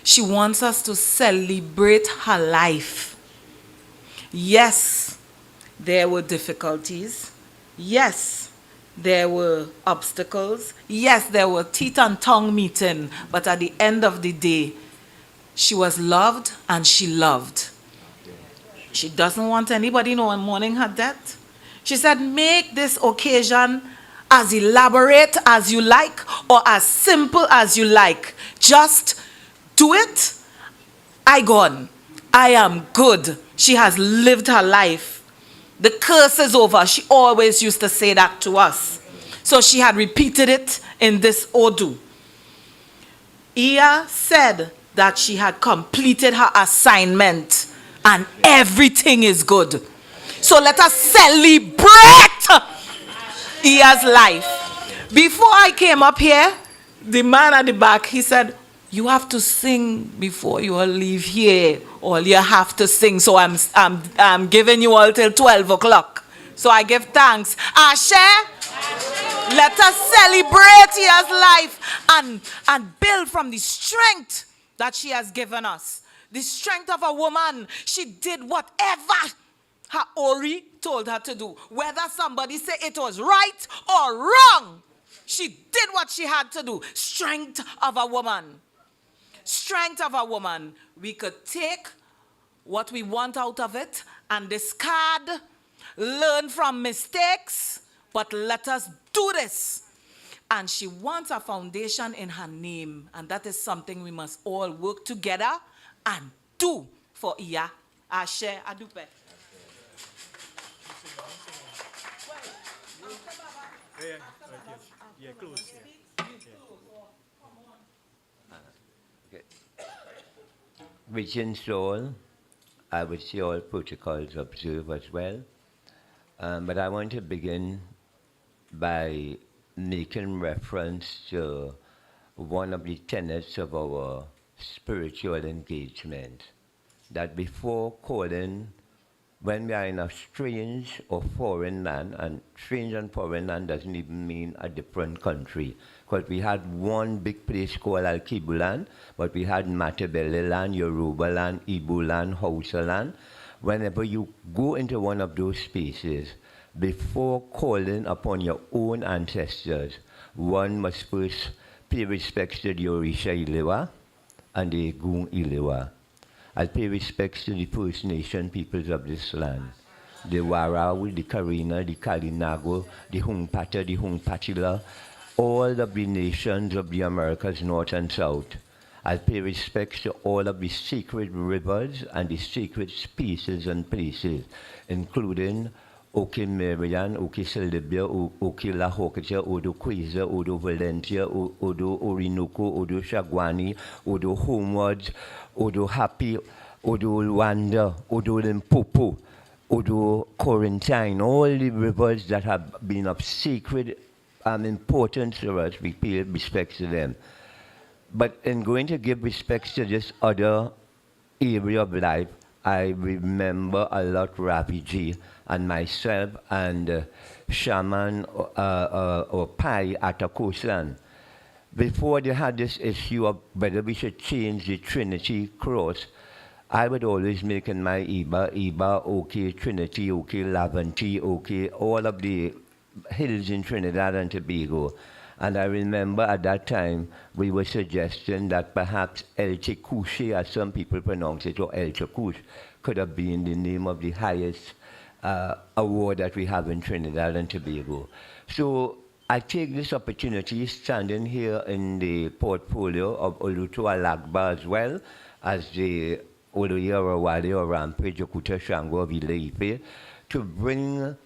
She wants us to celebrate her life. Yes, there were difficulties. Yes, there were obstacles. Yes, there were teeth and tongue meeting. But at the end of the day, she was loved and she loved. She doesn't want anybody mourning her death. She said, make this occasion as elaborate as you like or as simple as you like. Just do it. I gone. I am good. She has lived her life. The curse is over. She always used to say that to us. So she had repeated it in this Odu. Iya said that she had completed her assignment and everything is good. So let us celebrate Iya's life. Before I came up here, the man at the back, he said, you have to sing before you all leave here. All you have to sing. So I'm giving you all till 12 o'clock. So I give thanks. Ashe, let us celebrate Iya's life and build from the strength that she has given us. The strength of a woman. She did whatever her Ori told her to do. Whether somebody say it was right or wrong, she did what she had to do. Strength of a woman. Strength of a woman. We could take what we want out of it and discard, learn from mistakes, but let us do this. And she wants a foundation in her name, and that is something we must all work together and do for Iya. Ashe Adupe. Yeah, close. Regent Soul, I would see all protocols observed as well. But I want to begin by making reference to one of the tenets of our spiritual engagement, that before calling, when we are in a strange or foreign land, and strange and foreign land doesn't even mean a different country, because we had one big place called Al-Kibu land, but we had Matabele land, Yoruba land, Igbo land, Hausa land. Whenever you go into one of those spaces, before calling upon your own ancestors, one must first pay respects to the Orisha Ilewa and the Egun Ilewa. I'll pay respects to the First Nation peoples of this land. the Warau, the Karina, the Kalinago, the Hungpata, the Hungpatila, all of the nations of the Americas, North and South. I pay respects to all of the sacred rivers and the sacred species and places, including Oke Marian, Oke Celibia, Oke La Hocacha, Odo Queza, Odo Valentia, Odo Orinoco, Odo Shagwani, Odo Homewards, Odo Happy, Odo Luanda, Odo Limpopo, Odo Corintine, all the rivers that have been of sacred importance to us, we pay respects to them. But in going to give respects to this other area of life, I remember a lot Ravi Ji and myself and Shaman or Pai at a coastline. Before they had this issue of whether we should change the Trinity cross, I would always make in my Iba, okay, Trinity, okay, Lavanti, okay, all of the hills in Trinidad and Tobago. And I remember at that time, we were suggesting that perhaps El Chekuche, as some people pronounce it, or El Chekuche, could have been the name of the highest award that we have in Trinidad and Tobago. So I take this opportunity, standing here in the portfolio of Oluto Alagba as well as the Oloyera Wale or Rampage Okuta Shango of Ile-Ife, to bring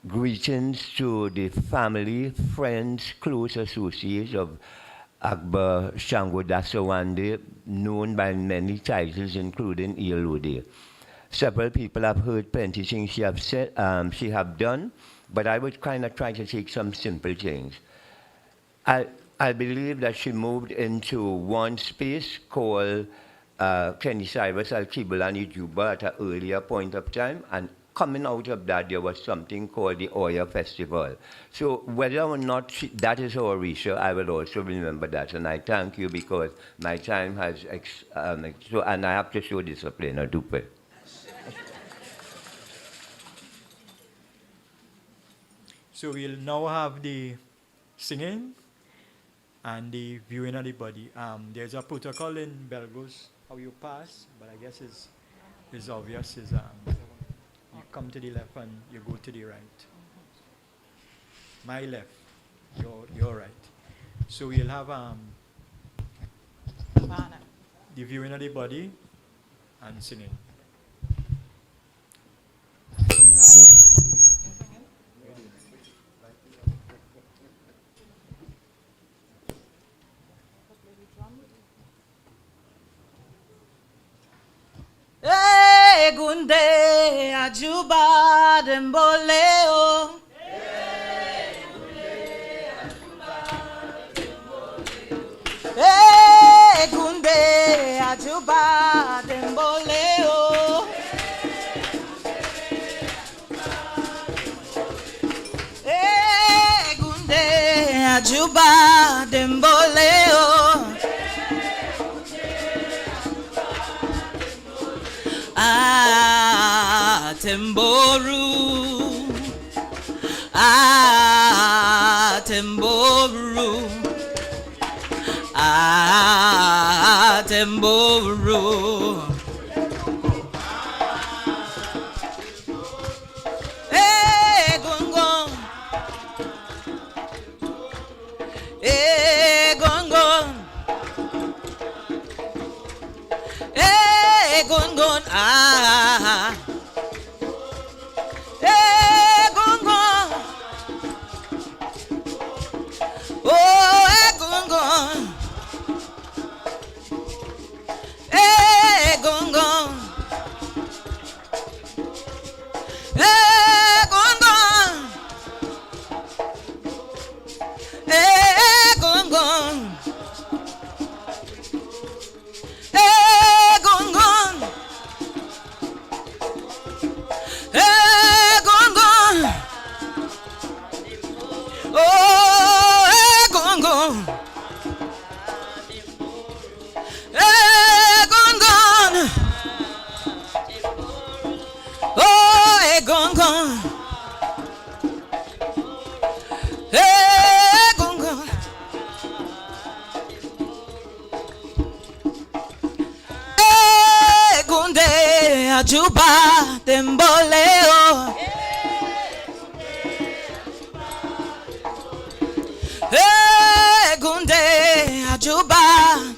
greetings to the family, friends, close associates of Agba Shango Dasawande, known by many titles, including Ielode. Several people have heard plenty things she have said, she have done, but I would kind of try to take some simple things. I believe that she moved into one space called Kenny Cyrus Al-Kibalani Juba at an earlier point of time, and coming out of that, there was something called the Oya Festival. So whether or not that is our ratio, I will also remember that. And I thank you because my time has, and I have to show discipline, I do pay. So we'll now have the singing and the viewing of the body. There's a protocol in Belgrove, how you pass, but I guess it's obvious. You come to the left and you go to the right. My left, your right. So we'll have the viewing of the body and singing. Gunde ajuba demboleo. Gunde ajuba demboleo. Gunde ajuba demboleo. Temboru, temboru, temboru. Hey, gong gong. Hey, gong gong. Hey, gong gong. Juba temboleo.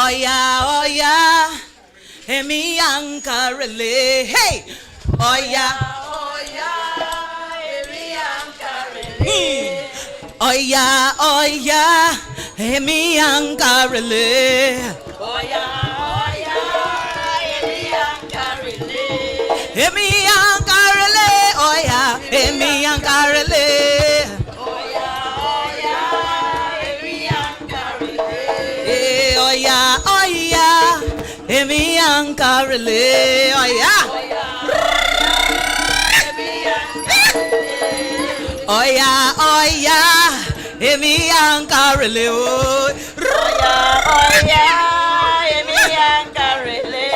oh yeah, emi ankarele, hey, oh yeah, emi ankarele, oh yeah, emi ankarele, oh yeah, emi ankarele, emi ankarele, oh yeah, emi ankarele. Emi ankarele, oya. Oya, oya, emi ankarele, oya, oya, emi ankarele.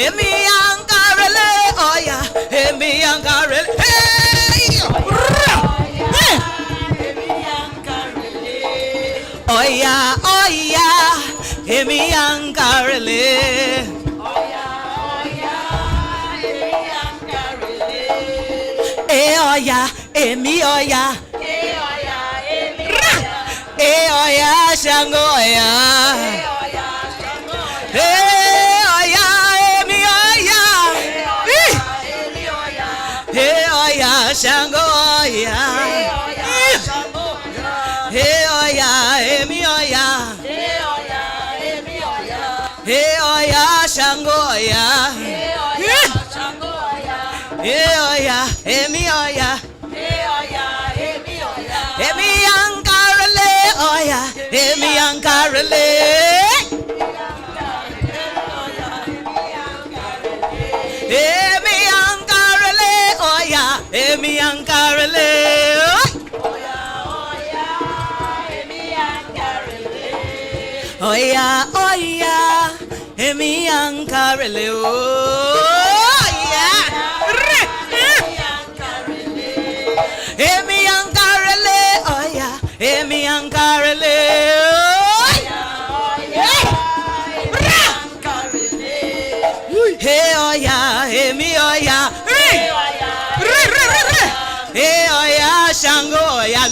Emi ankarele, oya, emi ankarele. Hey! Oya, oya, emi ankarele. Oya, emi ankarele. Oya, emi oya. Emi oya. Oya, shango oya. Oya, emi oya. Oya, shango oya. Oya, emi oya. Oya, shango oya. Oya, emi oya. Emi ankarele, oya, emi ankarele. Emi ankarele, oya, emi ankarele. Oya, oya, emi ankarele, oh yeah. Emi ankarele, oya, emi ankarele, oh yeah. Hey oya, emi oya, hey oya, shango oya,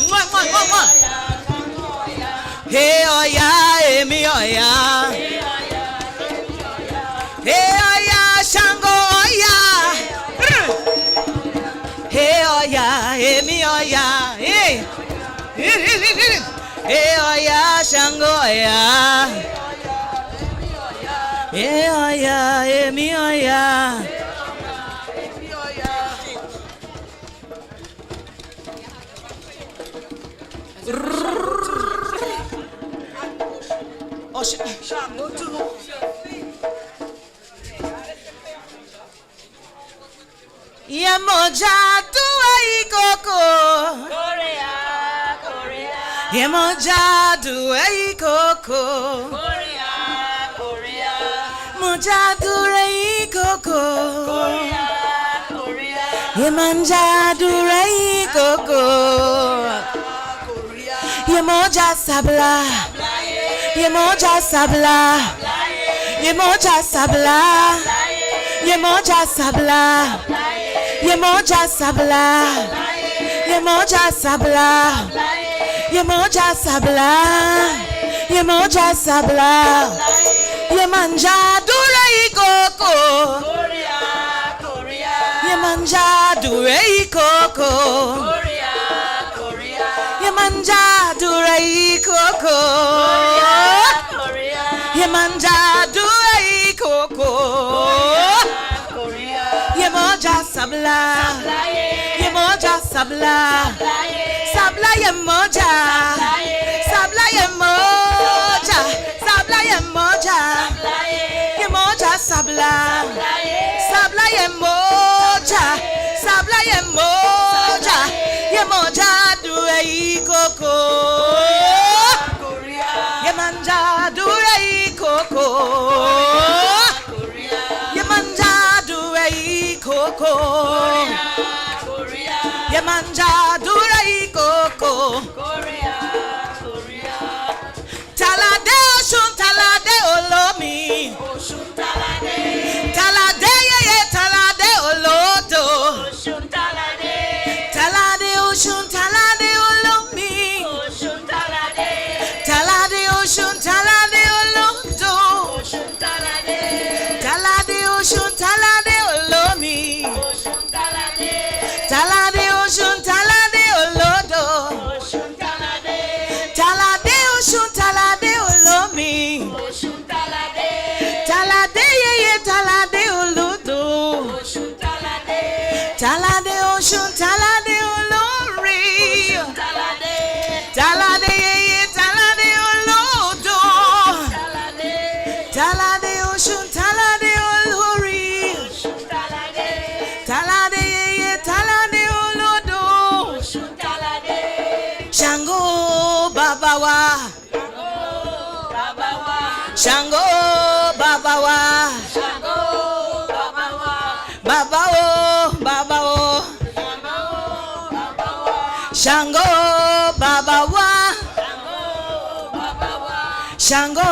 hey oya, emi oya. Hey oya, shango oya. Hey oya, emi oya. Hey. Hey oya, shango oya. Hey oya, emi oya. Yemoja tuwe ikoko. Korea, Korea. Yemoja tuwe ikoko. Korea, Korea. Moja tuwe ikoko. Korea, Korea. Yemanja tuwe ikoko. Korea. Yemoja sabla. Yemoja sabla. Yemoja sabla. Yemoja sabla. Yemoja sabla. Yemoja sabla. Yemoja sabla. Yemoja sabla. Yemanja dure ikoko. Korea, Korea. Yemanja dure ikoko. Korea, Korea. Yemanja dure ikoko. Korea, Korea. Yemanja dure ikoko. Korea. Yemoja sabla. Yemoja sabla. Sabla yemoja. Sabla yemoja. Sabla yemoja. Yemoja sabla. Sabla yemoja. Sabla yemoja. Yemoja dure ikoko. Yemanja dure ikoko. Yemanja dure ikoko. Yemanja dure ikoko. Shango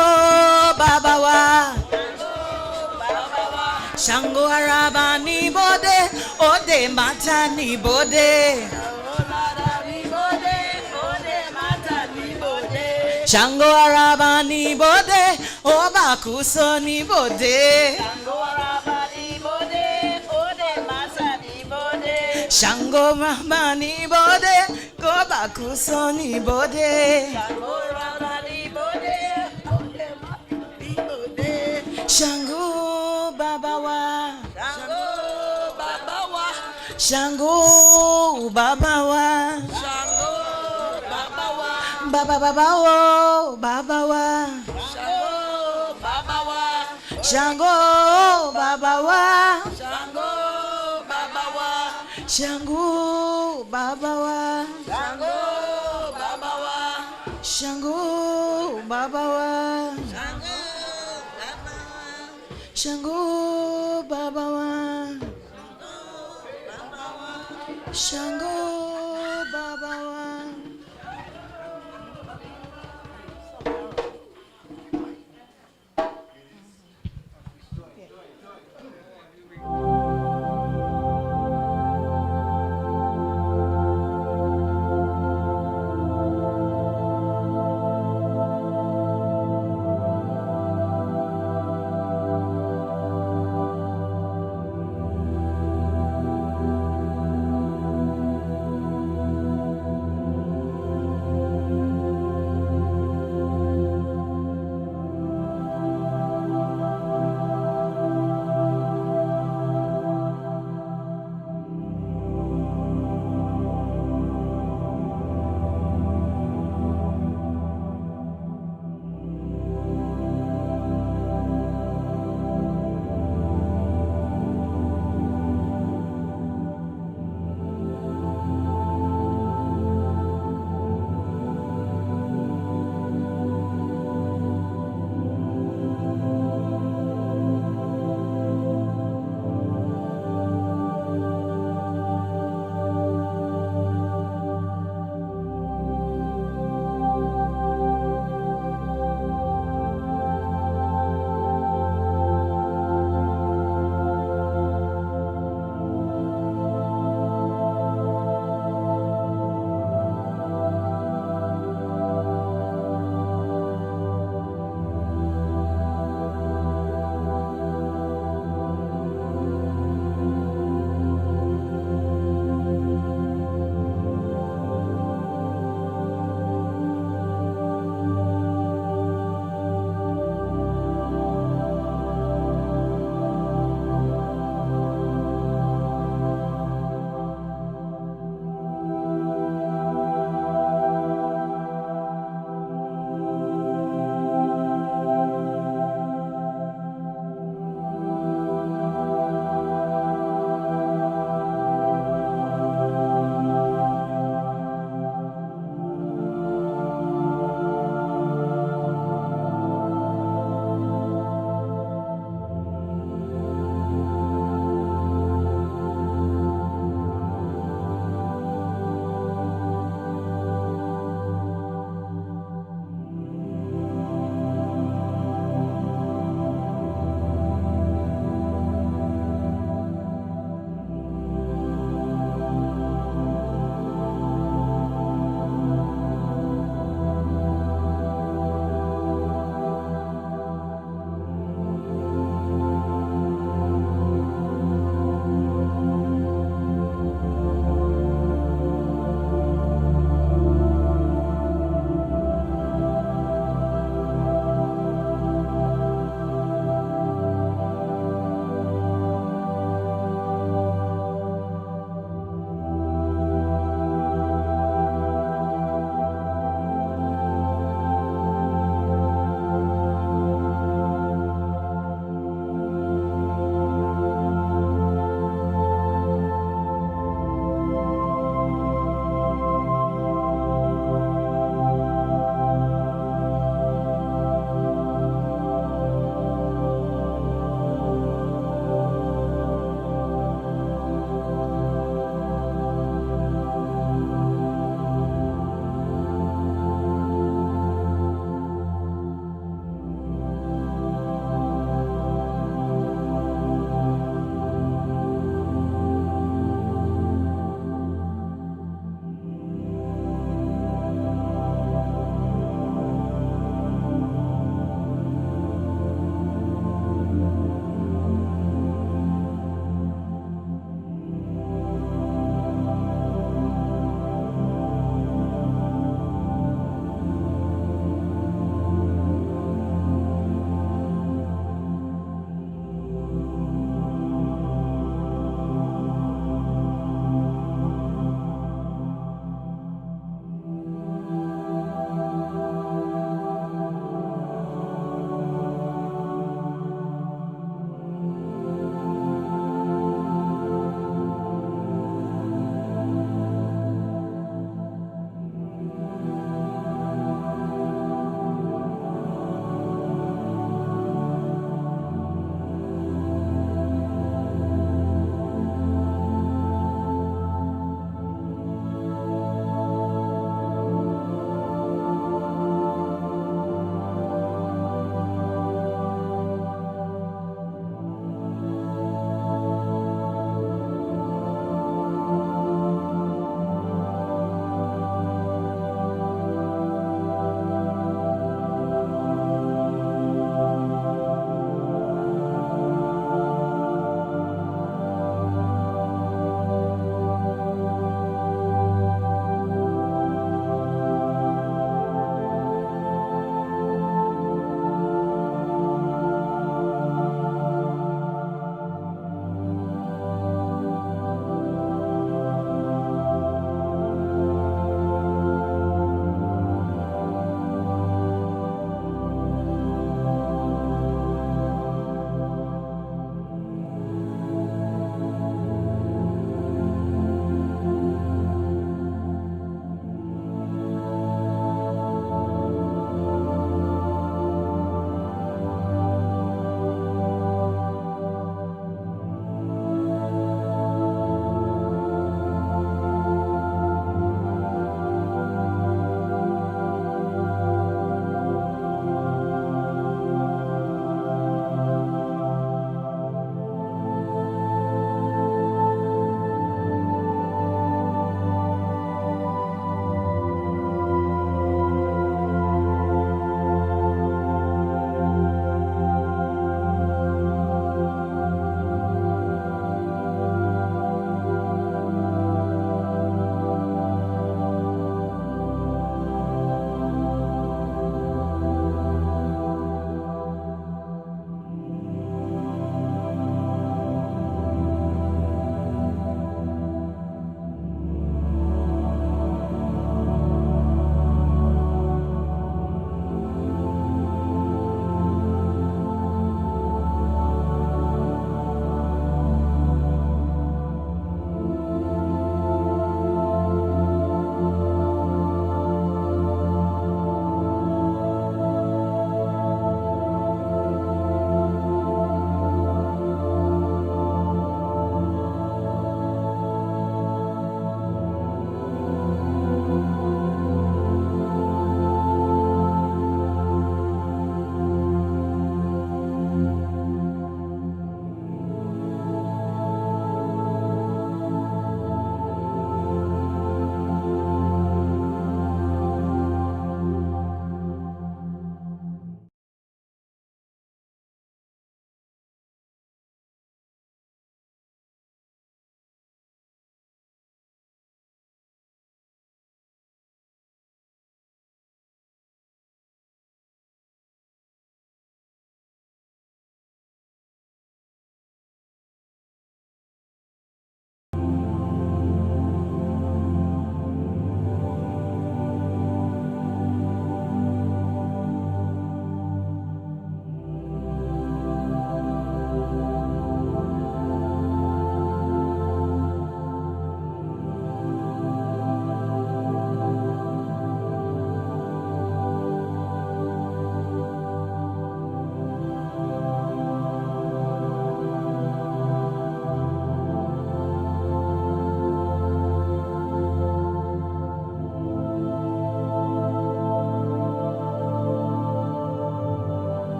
babawa. Shango araba ni bode, ode mata ni bode. Shango araba ni bode, oba kuso ni bode. Shango araba ni bode, oba kuso ni bode. Shango babawa. Shango babawa. Baba baba oh babawa. Shango babawa. Shango babawa. Shango babawa. Shango babawa. Shango babawa.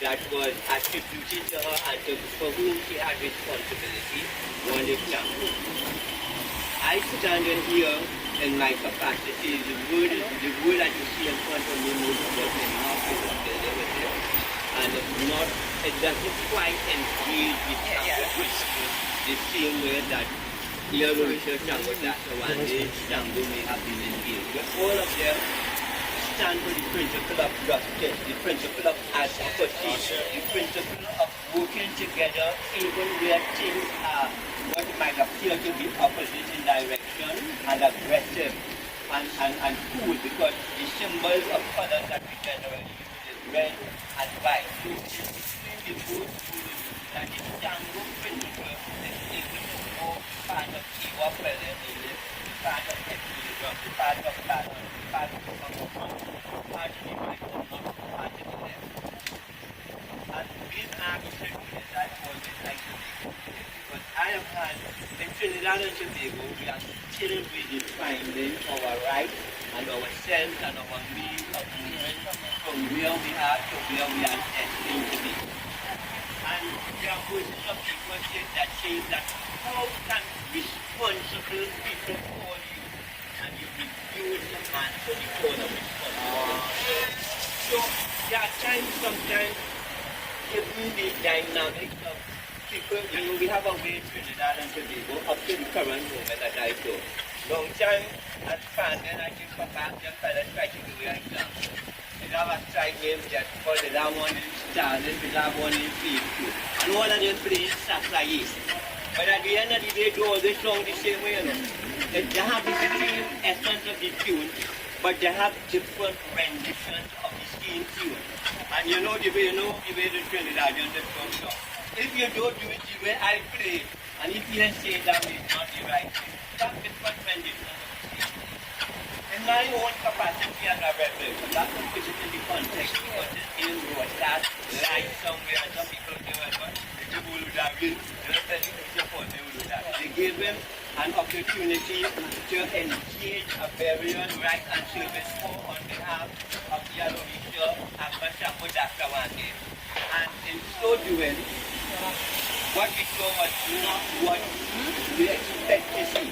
that was attributed to her and for whom she had responsibility, one is Tango. I stand in here in my capacity. The word that you see in front of me most of us in our building with it. And it doesn't quite engage with Tango the same way that Eurasia, Tango, Dasawande, Tango may have been engaged. But all of them stand for the principle of justice, the principle of advocacy, the principle of working together even where things are what might appear to be opposite in direction and aggressive and cool, because the symbols of colors that we generally use is red and white. So it's extremely good that the Tango principle is able to go part of Iwa Pelé, part of Equilibrium, part of balance, part of comfort, part of the right and not part of the left. And these are the principles that I always like to make. But I have had, in Trinidad and Tobago, we are still redefining our rights and ourselves and our means of movement from where we are to where we are destined to be. And there are voices of people that say that how can responsible people call you and you refuse to answer the call of responsibility? So there are times sometimes given the dynamics of people, we have a way in Trinidad and Tobago up to the current moment that I saw. Long time as Fandon, I think for back, the fellas try to do right now. They have a strike name that called the that one in Starlin, the that one in Field. And all of them play Sasayi. But at the end of the day, they all the song the same way, you know. They have the same essence of the tune, but they have different renditions of the same tune. And you know the way the Trinidadians have come down. If you don't do it the way I play, and if you say that it's not the right thing, that's different renditions of the same thing. In my own capacity as a rebel, that's to put it in the context, because this is what that lies somewhere, and some people say, well, but the people who have been, they gave him an opportunity to engage a burial right and service for on behalf of Yalomisha and Mashamu Dasawande. And in so doing, what we saw was not what we expect to see.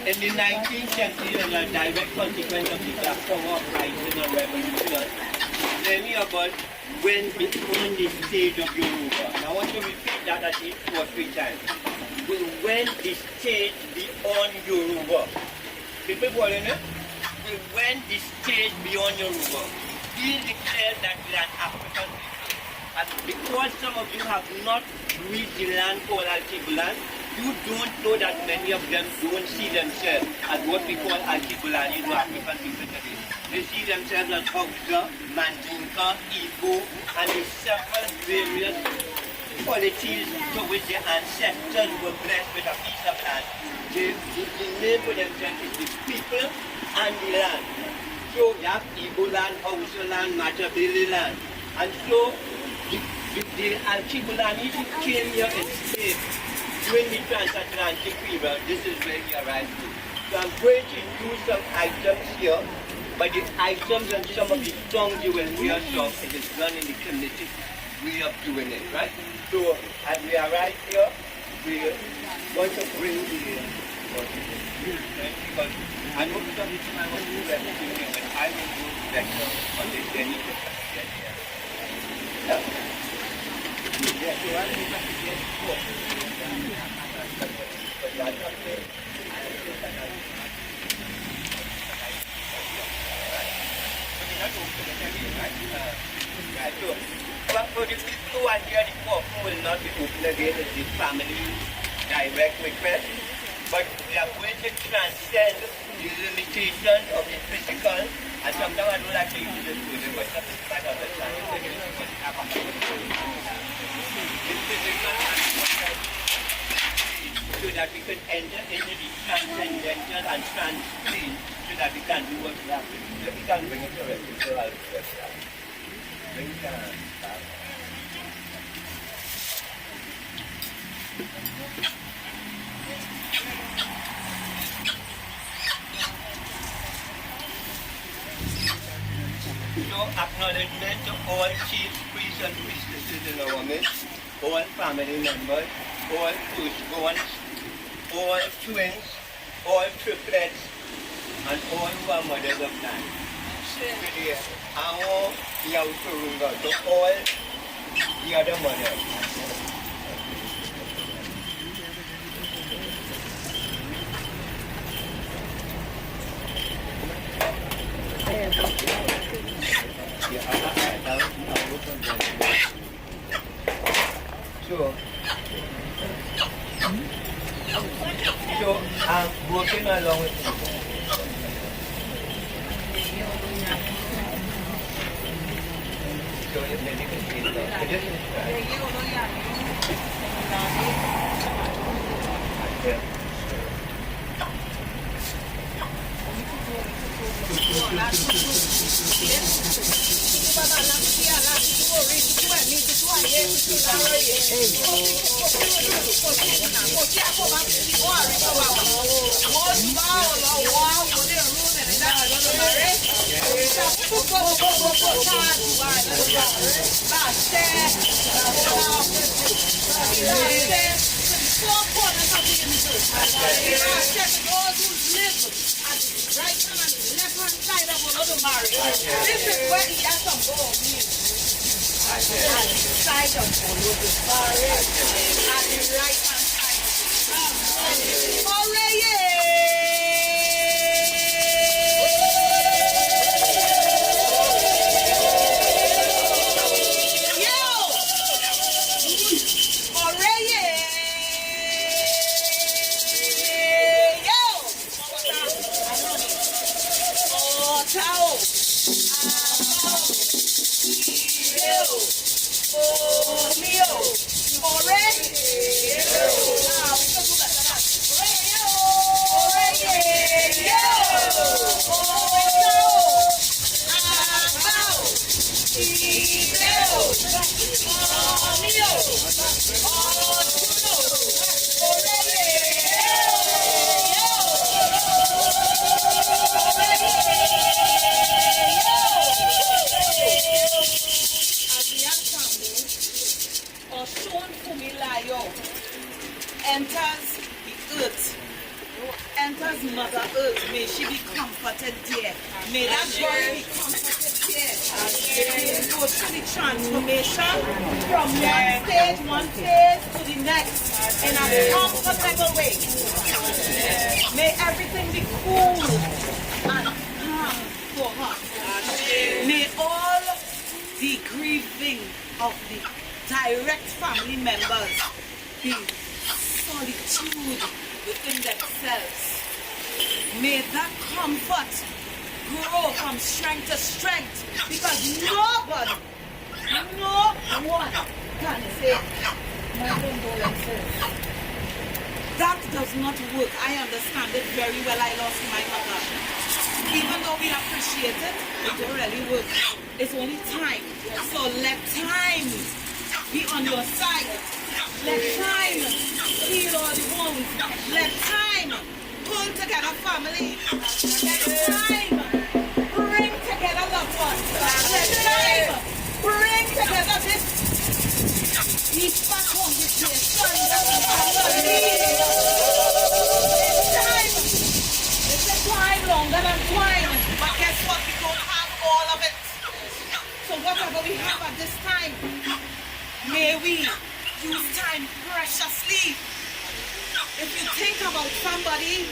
In the 19th century, as a direct consequence of the Black Power uprising and revolution, many of us went beyond the stage of Yoruba. And I want to repeat that at least 2 or 3 times. We went the stage beyond Yoruba. People following it? We went the stage beyond Yoruba. We declared that we are an African people. And because some of you have not reached the land called Altibulan, you don't know that many of them don't see themselves as what we call Altibulani or African people today. They see themselves as Hausa, Mandinka, Igbo, and the several various qualities to which their ancestors were blessed with a piece of land. The name for themselves is the people and the land. So you have Igbo land, Hausa land, Matabele land. And so the Altibulani came here in Spain during the transatlantic period. This is where he arrived to. So I'm going to use some items here, but the items and some of the songs you will hear, so it is done in the community way of doing it, right? So as we arrive here, we want to bring the because I know some of I want to represent, but I will go better on the journey to get here. Yeah, so I think I can get but for the people who are here, the coffin will not be open again as the family direct request, but we are going to transcend the limitations of the physical, and sometimes I don't like to use this word, but something you might understand. The physical and so that we can enter into the transcendental and transcend so that we can do what we have to do. So we can bring it to rest. So I'll bring it down. So acknowledgement to all chiefs, priests and priestesses in our midst, all family members, all firstborns, all twins, all triplets, and all who are mothers of nine. Amo Yauturunga to all the other mothers. So I'm working along with you. So if maybe you can see that. This is right. This is where he has some gold. Side of at the right hand side. Hooray! Enters the earth, enters Mother Earth. May she be comforted there. May that girl be comforted there. May go through the transformation from one phase to the next in a comfortable way. May everything be cool and calm for her. May all the grieving of the direct family members be solitude within themselves. May that comfort grow from strength to strength, because no one can say my condolences. That does not work. I understand it very well. I lost my mother. Even though we appreciate it, it don't really work. It's only time. So let time be on your side. Let time heal all the wounds. Let time pull together family. Let time bring together loved ones. Let time bring together this each back home this year. It's a twine longer than twine. But guess what? We don't have all of it. So whatever we have at this time, may we use time preciously. If you think about somebody,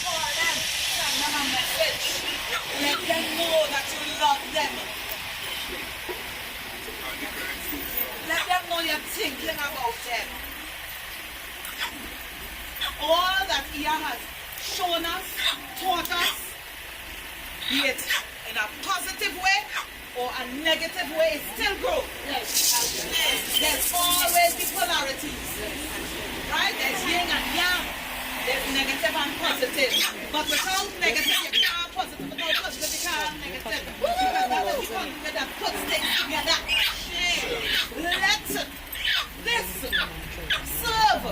call them, send them a message. Let them know that you love them. Let them know you're thinking about them. All that Ia has shown us, taught us, be it in a positive way or a negative way, it still grows. There's always the polarities, right? There's yin and yang. There's negative and positive. But without negative, you can't have positive. Without positive, you can't have negative. Because that is the concept that puts things together. Let this serve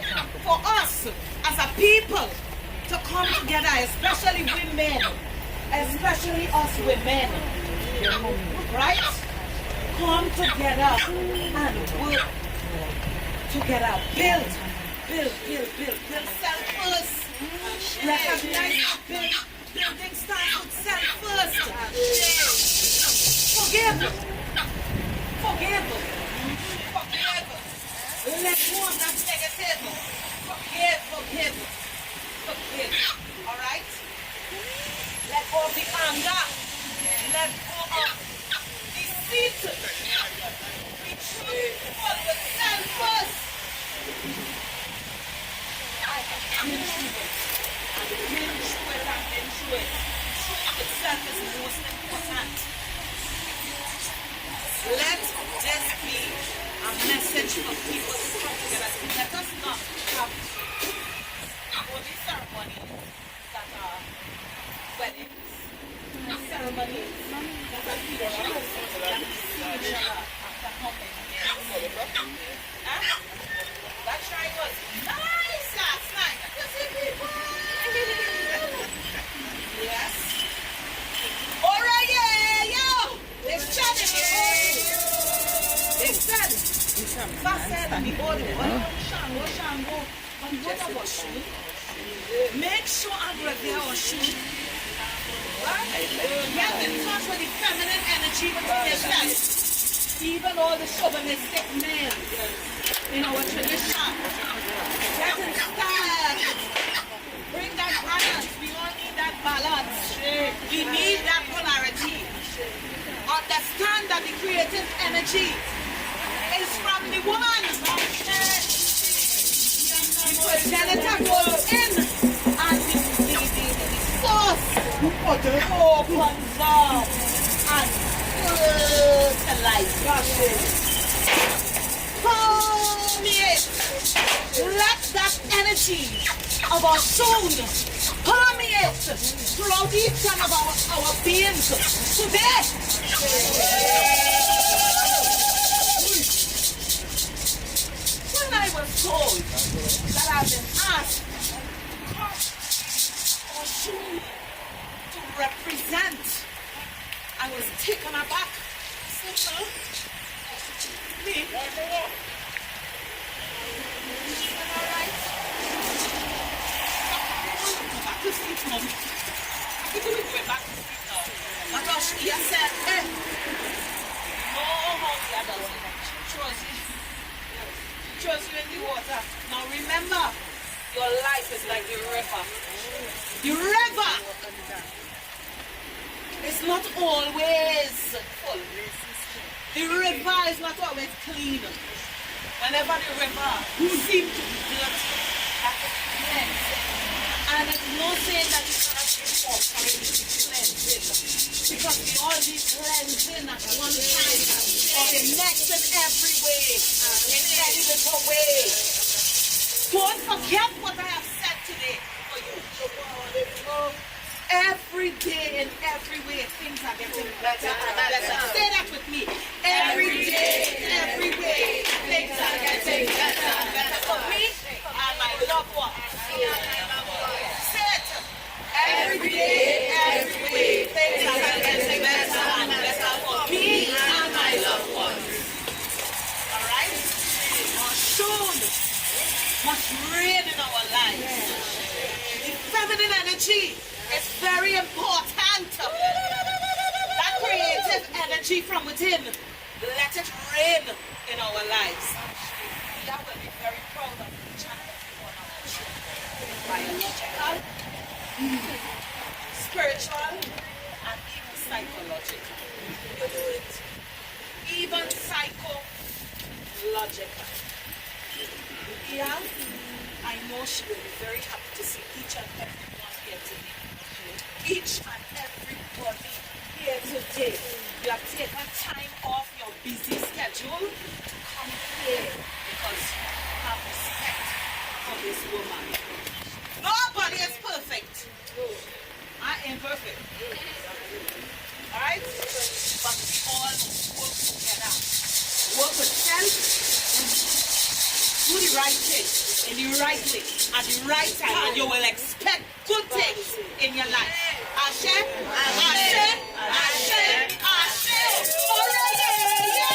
for us as a people to come together, especially women, especially us women. Right? come together and work together. Build self first. Recognize that building starts with self first. Forgive. Let go of that negative. Forgive. All right? Let go of the anger. Let go of deceit. Be truthful with self first. I'm in through it. Truth itself is most important. Let this be a message for people to come together. Let us not have only ceremonies that are weddings, ceremonies that are funerals, that we see each other after how many years. That shrine was nice last night. You see people? Yes. All right, yo. Listen. Make sure I'm reveal or shoot. Get in touch with the feminine energy within yourself. Even all the chauvinistic men in our tradition. Get in touch. Bring that balance. We all need that balance. We need that polarity. Understand that the creative energy is from the woman. The progenitor goes in and the source opens up and fertilizes. Permeate. Let that energy of our soul permeate throughout each one of our beings today. When I was told that I've been asked or shown to represent, I was taken aback. So, me? All right. Back to sleep, Mom. People will go back to sleep now. But Ashia said, hey, no how the others throws you in the water. Now remember, your life is like the river. The river is not always full. The river is not always clean. Whenever the river seems to be dirty, that is cleansing. And it's not saying that you cannot perform cleansing. Because we all need cleansing at one time. Or the next in every way. In any little way. Don't forget what I have said today for you. Every day in every way things are getting better and better. Say that with me. Every day in every way things are getting better and better for me and my loved ones. Say it. Every day, every way things are getting better and better for me and my loved ones. Alright? Soon must reign in our lives. The feminine energy is very important. That creative energy from within, let it reign in our lives. We are will be very proud of each and every one of our children. Biological, spiritual, and even psychological. You do it. Even psychological. Yeah, I know she will be very happy to see each and every one here today. Each and everybody here today. You have taken time off your busy schedule to come here because you have respect for this woman. Nobody is perfect. I ain't perfect. Alright? But we all work together. Work with self. Do the right thing, in the right place, at the right time, and you will expect good things in your life. Ashe, Ashe, Ashe, Ashe. Already, yeah.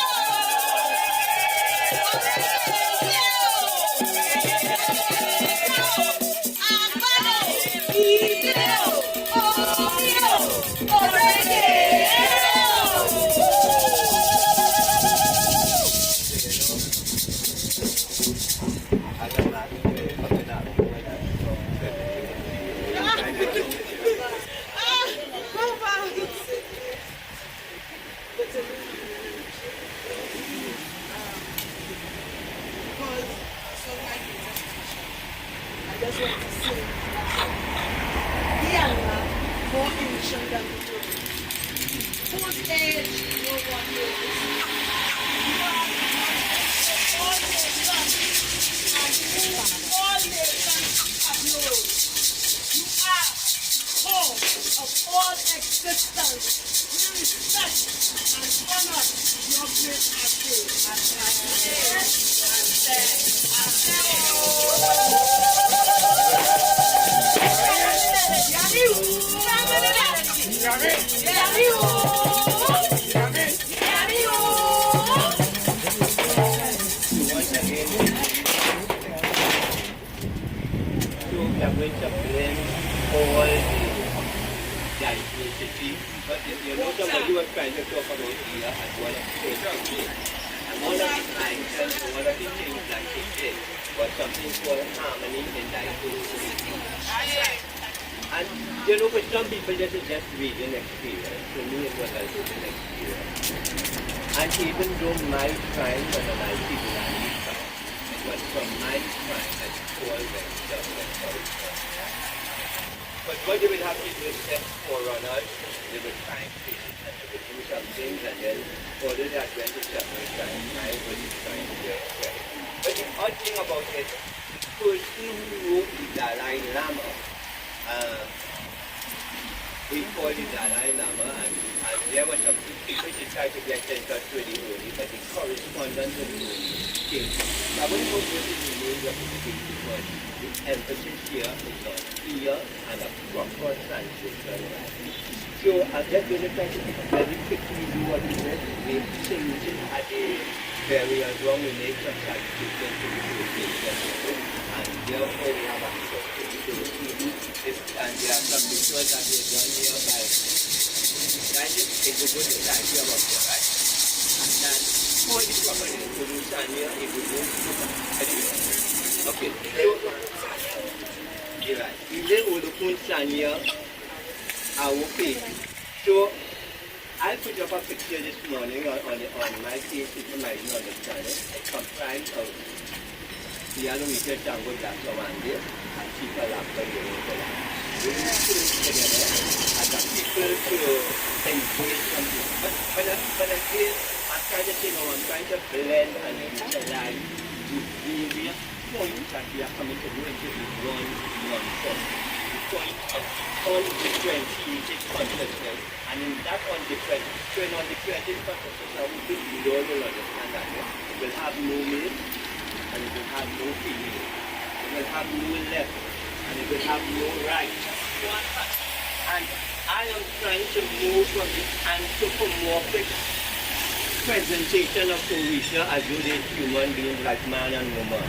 Presentation of Croatia as though they're human beings like man and woman.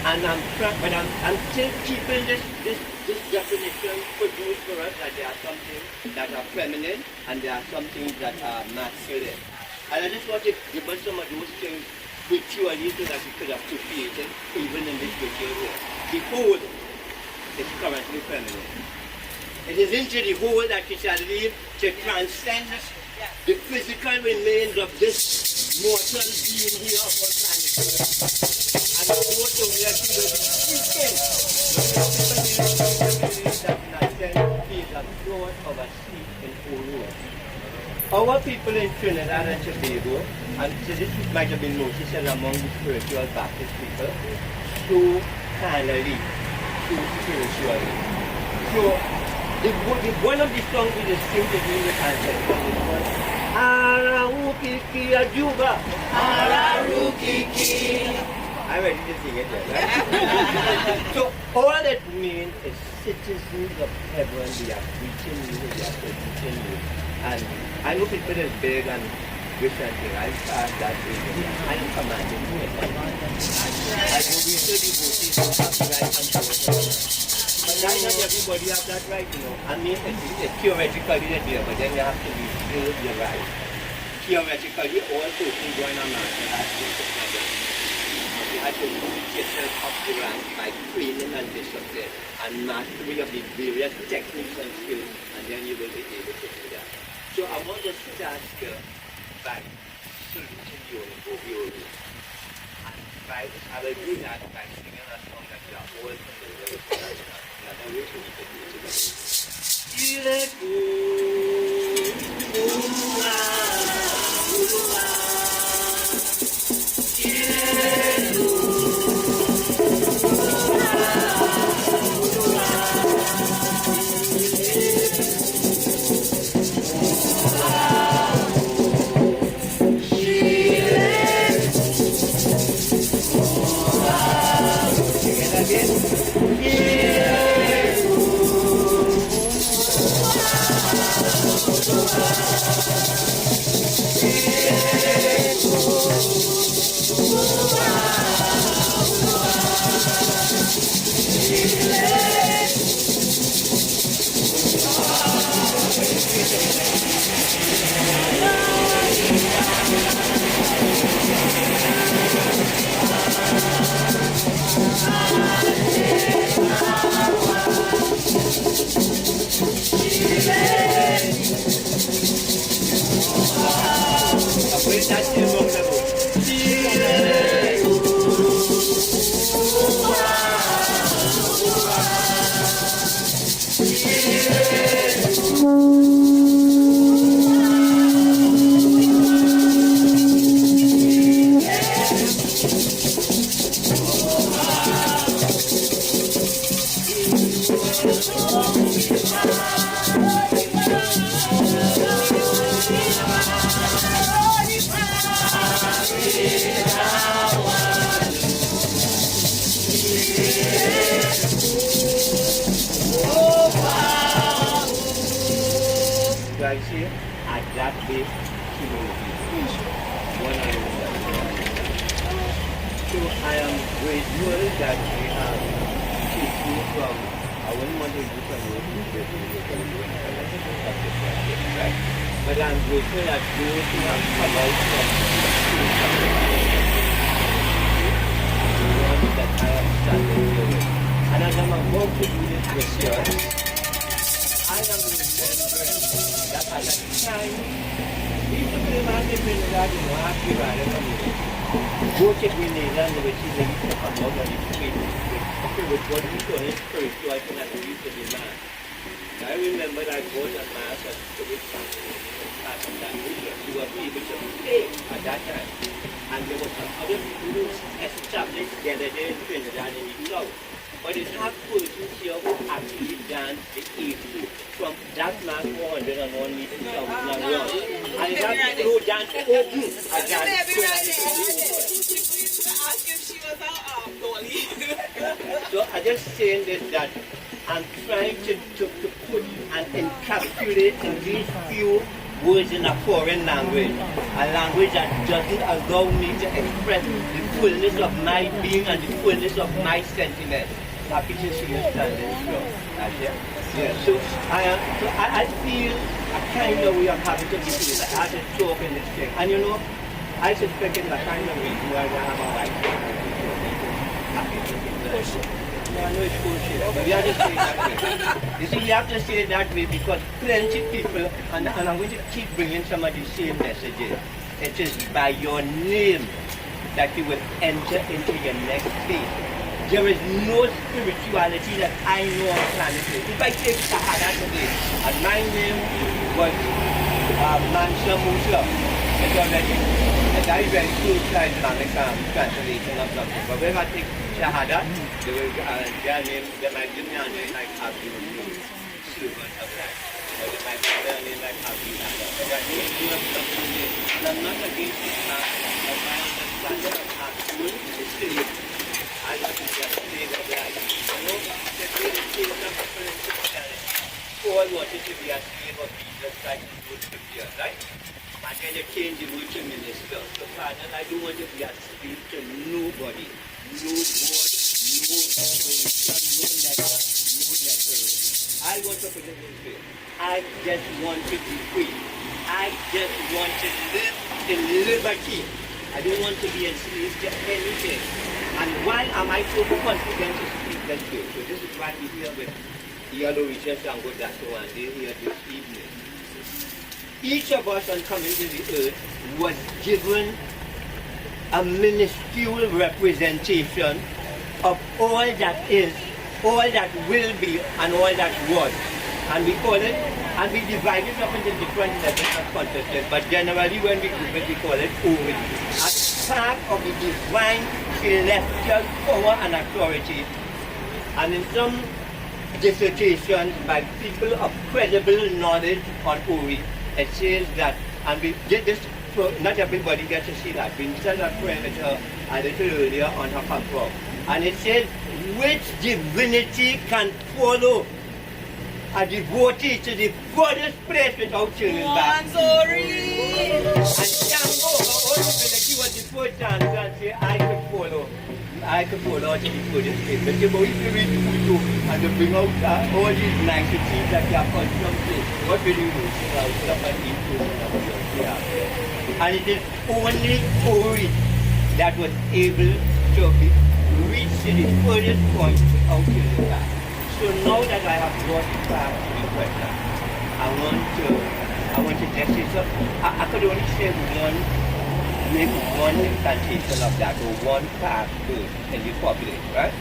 And I'm still keeping this definition produced for us that there are some things that are feminine and there are some things that are masculine. And I just want to give us some of those things visually so that we could appreciate it even in this video here. The whole is currently feminine. It is into the whole that we shall live to transcend the physical remains of this mortal being here upon planet Earth. And the whole to where she will be speaking. That is a thought of a sleep in Uru. Our people in Trinidad and Tobago, and so this might have been noticed among the spiritual Baptist people, so carnally, so spiritually. So one of the songs we just sing to me with ancestors was Ararukiki Ajuba. Ararukiki. I'm ready to sing it there, right? So all that means is citizens of heaven, we are preaching you, we are preaching you. And I know people is big and recently I passed that in and commanded me. I go with the devotees who have the right and but not everybody have that right, you know. I mean, it's theoretically there, but then you have to build your right. Theoretically, all persons join a master has to you have to lift yourself up the rank by training and discipline and mastery of the various techniques and skills, and then you will be able to do that. So I want to start by saluting you and and I will do that by singing a song that you are all familiar with. Another way to do So I just saying this that I'm trying to put and encapsulate in these few words in a foreign language, a language that doesn't allow me to express the fullness of my being and the fullness of my sentiments. Happy to see you standing strong. Yeah. So I feel a kind of way of having to be here. I have to talk in this thing. And you know, I suspect it's a kind of reason why I have a wife. No, I know it's bullshit, but we have to say it that way. You see, we have to say it that way because plenty of people, and I'm going to keep bringing some of the same messages. It is by your name that you will enter into your next phase. There is no spirituality that I know on planet Earth. If I take Shahada today, and my name was Mansa Musa, it's already a very close Islamic translation of something. But when I take Shahada, their name, they might give me a name like Abdul Silver of that. Or they might give me a name like Abdul Hada. But that means you have something there. And I'm not against Islam, but my understanding of Abdul is still I want to just say that right. You know, the slave of Christianity. Paul wanted to be a slave of Jesus Christ in good 50 years, right? And kind of change the word to minister. So, Father, I don't want to be a slave to nobody. No God, no religion, no letter, no letter. I want to put it this way. I just want to be free. I just want to live in liberty. I don't want to be enslaved to anything. And why am I so confident to speak that way? So this is what we hear with Yellow Richard and Godato and they here this evening. Each of us on coming to the earth was given a minuscule representation of all that is, all that will be, and all that was. And we call it, and we divide it up into different levels of consciousness, but generally when we group it, we call it Ori. As part of the divine celestial power and authority. And in some dissertations by people of credible knowledge on Ori, it says that, and we did this, so not everybody gets to see that. We said that prayer with her a little earlier on her Cabral. And it says, which divinity can follow a devotee to the furthest place without turning back? And Shango, her own divinity, was the first answer and say, I could follow to the furthest place. But if you read Pluto and you bring out all these niceties that you have on something, what will you do? Stuff and eat food and and it is only Ori that was able to reach to the furthest point without turning back. So now that I have brought it back to the question, I want to just say something. I could only say make one incantation of that or one path in the public, right?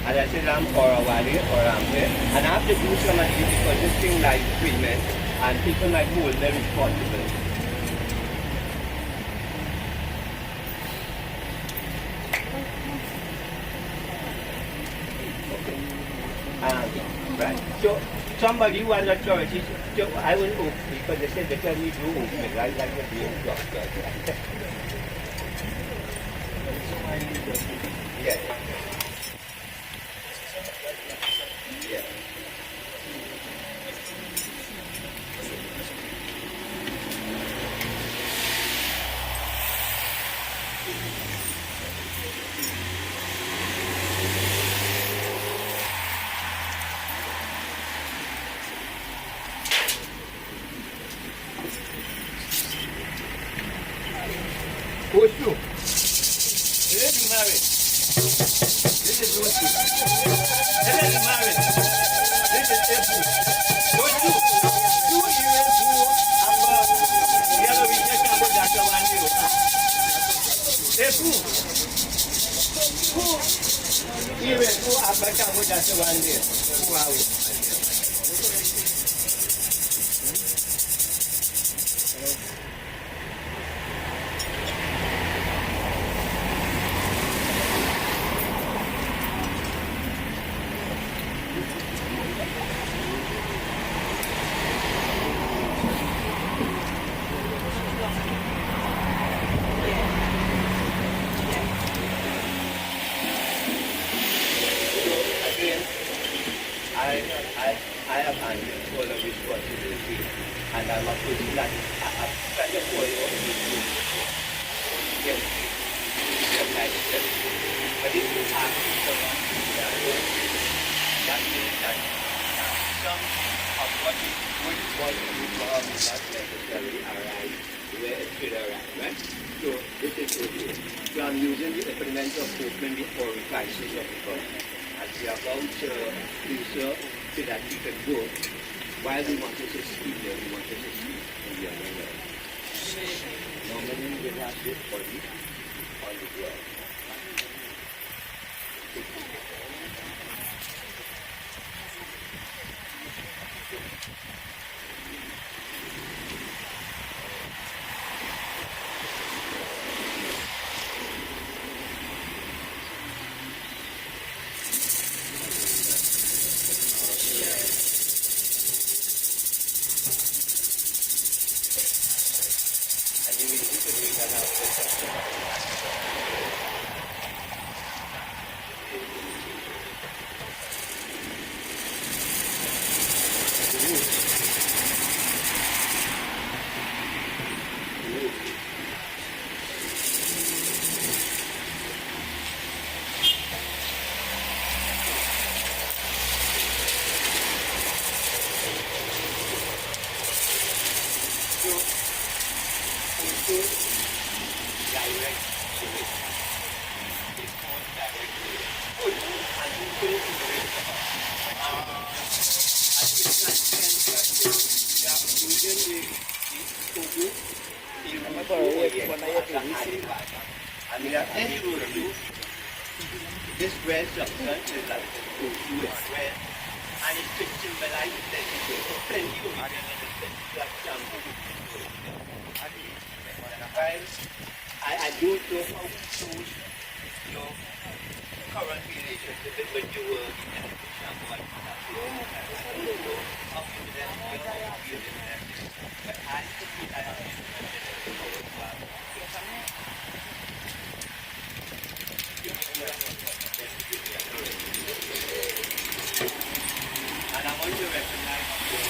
And I said I'm Orawali or I'm there. And I have to do some of this because this thing like treatment and people might hold me responsible. Right. So somebody who has authority, so I will open because they said they tell me to open it, right? Like the being doctor. Yeah. Yeah. Who's you? This is married. This is who's you. This is married. This is April. Who's you? You even who yellow reject and go that one you. April. Who even who Abaka go that one day. Who are we? I have handled all of responsibility and I'm a person that I'm trying to follow up with you. Yes. But if you ask someone that means that some of what is good for you not necessarily arrive where it should arrive, right? So this is okay. So I'm using the implement of open the orifices of the body. As we are about to do so that we can go while we wanted to sleep there, we wanted to sleep in the other way. Normally we will have this body on the ground. I mean, at any road too, this red substance is like a red, and it could symbolize plenty of people in the shampoo. I don't know how close your current relationship with your shampoo. I don't know how you feel but I think I have and I want to recognize your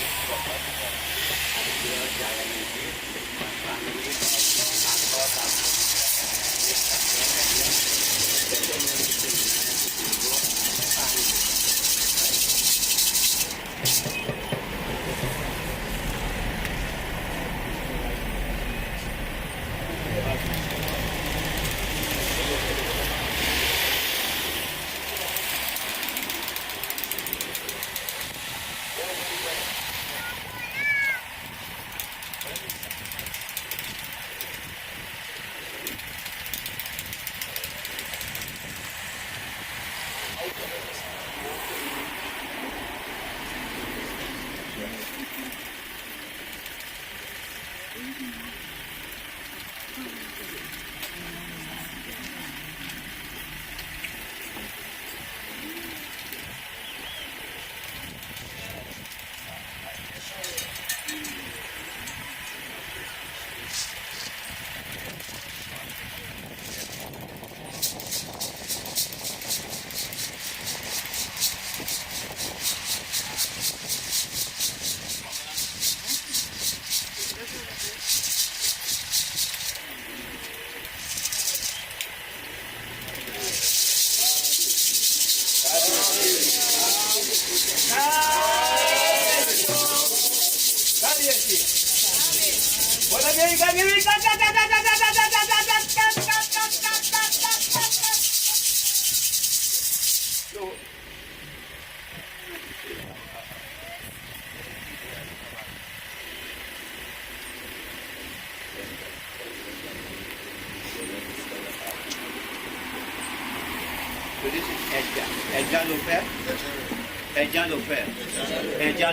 So this is Edja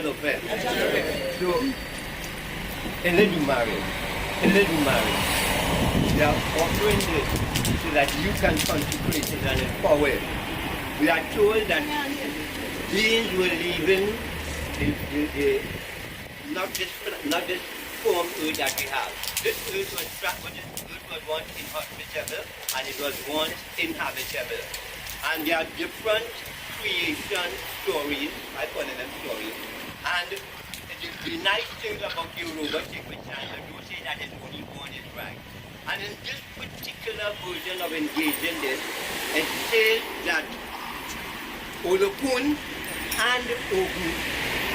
Lopez. So, Eledumare. They are offering this so that you can consecrate it and empower it. We are told that beings were leaving not this form earth that we have. This earth was once inhabitable and it was once inhabitable. And there are different creation stories, I call them stories. And the nice thing about the robotic which I do say that it's only one is right. And in this particular version of engaging this, it says that Olokun and Ogun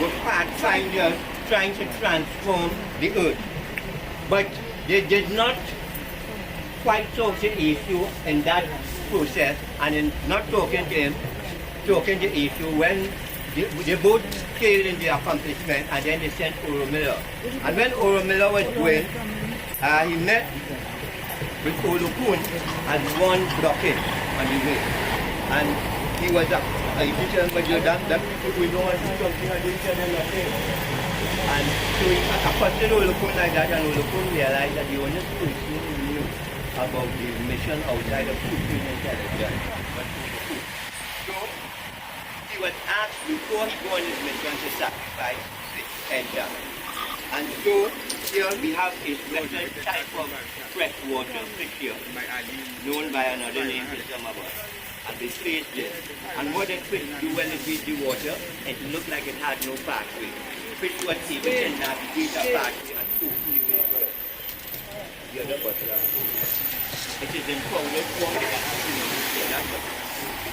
were pathfinders trying to transform the earth. But they did not quite solve the issue in that process, and in not talking to him, talking the issue when they both failed in the accomplishment, and then they sent Oromilla. And when Oromilla was going, he met with Olokun as one blockade on the way. And he was he said, but you're that we don't want to do something, I didn't tell them nothing. And so he accosted Olokun like that, and Olokun realized that the only person who knew about the mission outside of Supreme Intelligence was Olokun. So he was asked before he go on his mission to sacrifice the Edja. And so here we have a special type of freshwater fish here, known by another name to some of us. And they placed it. And what did fish do when it reached the water? It looked like it had no pathway. Fish was able to navigate a pathway and open the way for it. The other bottle. It is in powder form.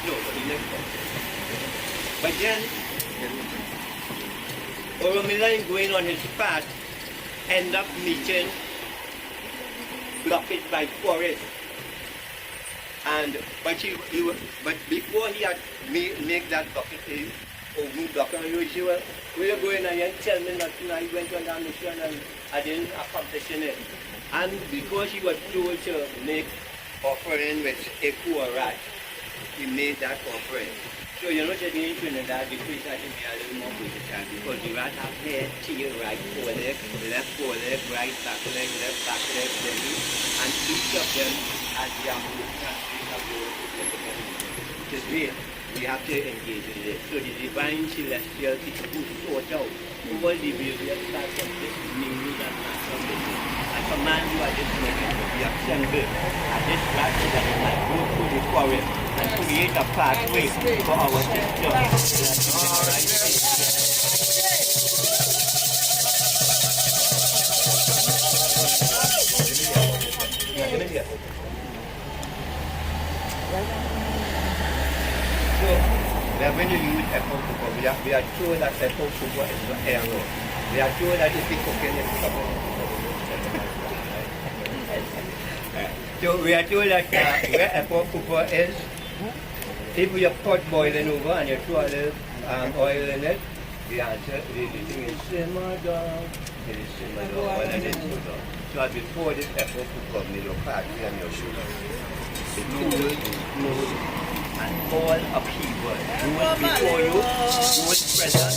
No, the next one. But then, Oromilla, going on his path, end up meeting blockage by forest. And but before he had make that bucket, Ogun blocker, you see, we are going and tell me nothing. I went on that mission and I didn't accomplish it. And because he was told to make offering with echo or rat, he made that offering. So you know that in Trinidad, the priest had to be a little more critical because the rat have head, tail, right foreleg, left foreleg, right back leg, left back leg, belly, and each of them has their own country of the Today, we have to engage in this. So the divine celestial people who sort out all the various types of this meaning and transformation. I command you at this moment to be assembled at this right so that you might go through the forest and create a pathway for our So, we are going to use apple cooker. We are told that apple cooker is the error. We are told that if we cook in So we are told that where apple cooker is, if you pot boiling over and you throw a little oil in it, the answer the thing is simmer down. It is simmer down. And then sugar. So before this apple cooker, you look at and your sugar. The noodle is smooth. And all upheaval. Those before you, those present.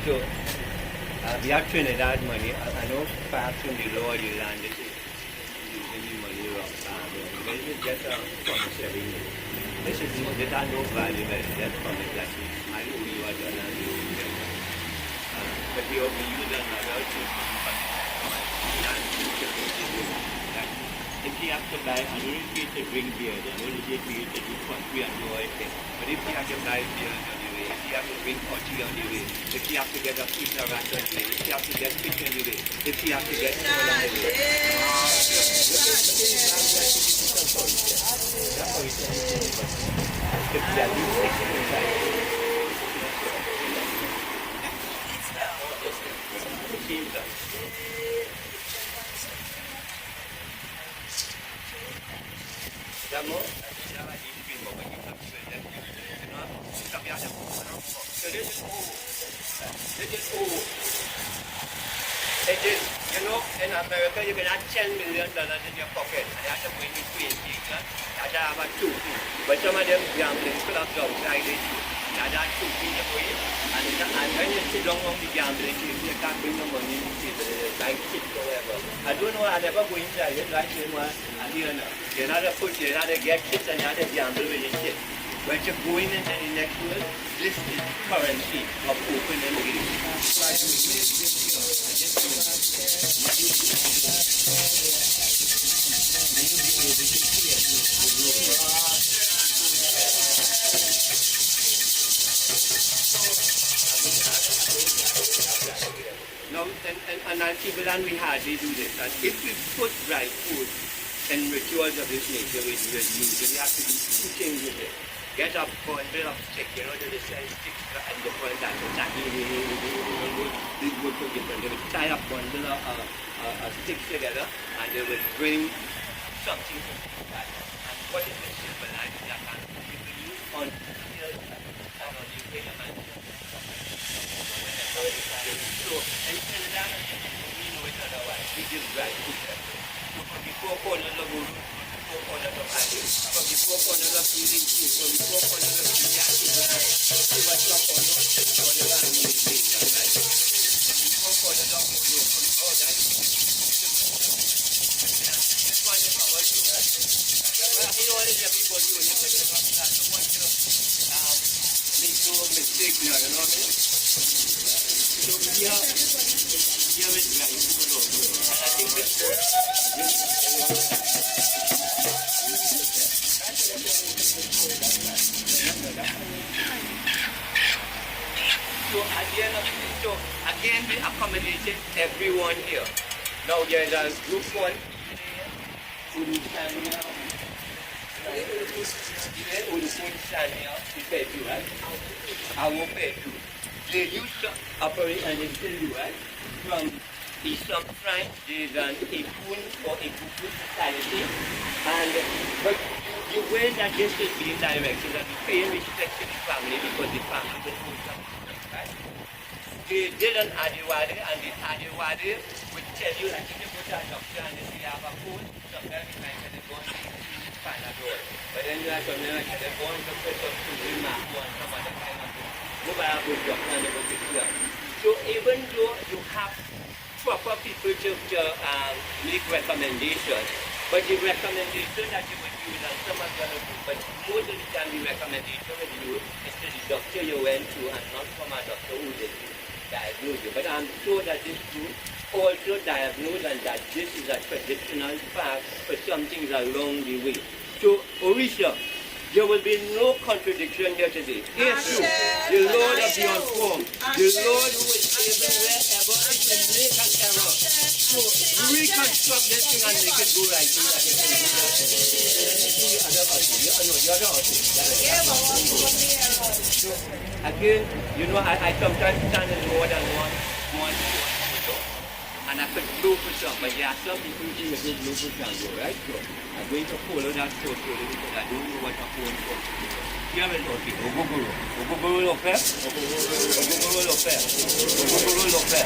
So, we have Trinidad money. I know perhaps from the law of the land it is using the money wrong. This is just a promissory note. This is no value, just promise that I owe you a dollar and you owe me a dollar. But we owe you another to if you have to buy, I don't know if you have to drink beer, I know if you have to do country and no thing. But if you have to buy beer on the way, if you have to drink coffee on the way, if you have to get a piece of rat on the way, if you have to get fish on the way, if you have to get soda on the way. If you are doing exercise. D'abord, ça va dire que bon, il faut que ça vient de It is, you know, in America you can have $10 million in your pocket and you have to win the $20. You have to have a $2. But some of them gambling clubs outside it, you have to have $2 to win. And when you sit down on the gambling table, you can't bring the money in the table, like chips or whatever. I don't know, I never go inside it like you know, and you know, you have to put, you have to get chips and you have to gamble with the chips. When you go in the next world, this is currency of open and giving. So I do make this, you know, I just do it. Then you'll be able to hear Now, and Cabral we hardly do this. And if we put dry food in rituals of this nature, we usually have to do two things with it. Get a bundle of sticks, you know, the same sticks and the point that they would tie a bundle of sticks together and they would bring something to that. And what is the symbolize that can be used on the payment? So, and that, we know it otherwise. We give dry food. So, from the four corners of the room, from the four corners of Adi, from the four corners of Feeling Tree, from the four corners of Yaki Brand, to what's up on the land, we say, right? From the four corners of Mulu, from all that. This one is our thing, right? You know what is everybody doing? You don't want to make no mistake now, you know what I mean? So here is dry food also. And I think this So at the end of it, so again we accommodated everyone here. Now there's a group one who will stand here. Who will stand here, we pay you, right? I will pay you. They used to operate and they still do, right? From in some shrines there's an Ikun or Ikuku society, and but the way that this is being directed is paying respect to the family because the family was supposed to have, right? They did an Adiwadi, and the Adiwadi would tell you that if you go to a doctor and if you have a cold, sometimes you might get a gun to find a door. But then you have to know that they're going to put some food in my one, some other kind of thing. Nobody have a doctor and they go to cure. So even though you have proper people to make recommendations, but the recommendation that you would use, and some are going to do, but most of the time the recommendation with you is to the doctor you went to and not from a doctor who did diagnose you. But I'm sure that this group also diagnosed and that this is a traditional path for some things along the way. So, Orisha, there will be no contradiction here today. Yes, the Lord of the unformed, the Lord who is able wherever it will make an error. So, reconstruct this thing and make it go right. So that it can go right. So, again, you know, I sometimes stand in more than one and I could blow for some, but there are some people who will blow for some, right? So I'm going to follow that thought because I don't know what I'm going for. Here is okay. Ogogoro. Ogogoro Lope. Ogogoro Lope. Ogogoro Lope.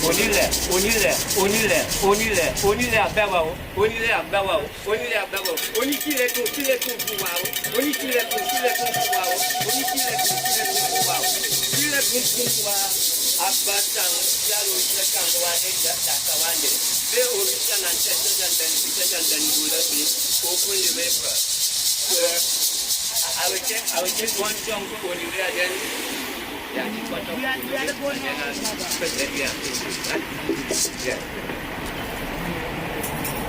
Onile. Onile. Onile. Onile. Onile Abawao. Onile Abawao. Onile Abawao. Onikile Kuwao. Onikile Kuwao. Onikile Kuwao. Kile Kuwao. Abatang, Yalo, Kangwane, Takawande. They origin ancestors and beneficiaries and then Buddha be open the way for us. I will take one song for Olivia then. Yeah, it's what of Olivia and then I'll present the answer. Yeah.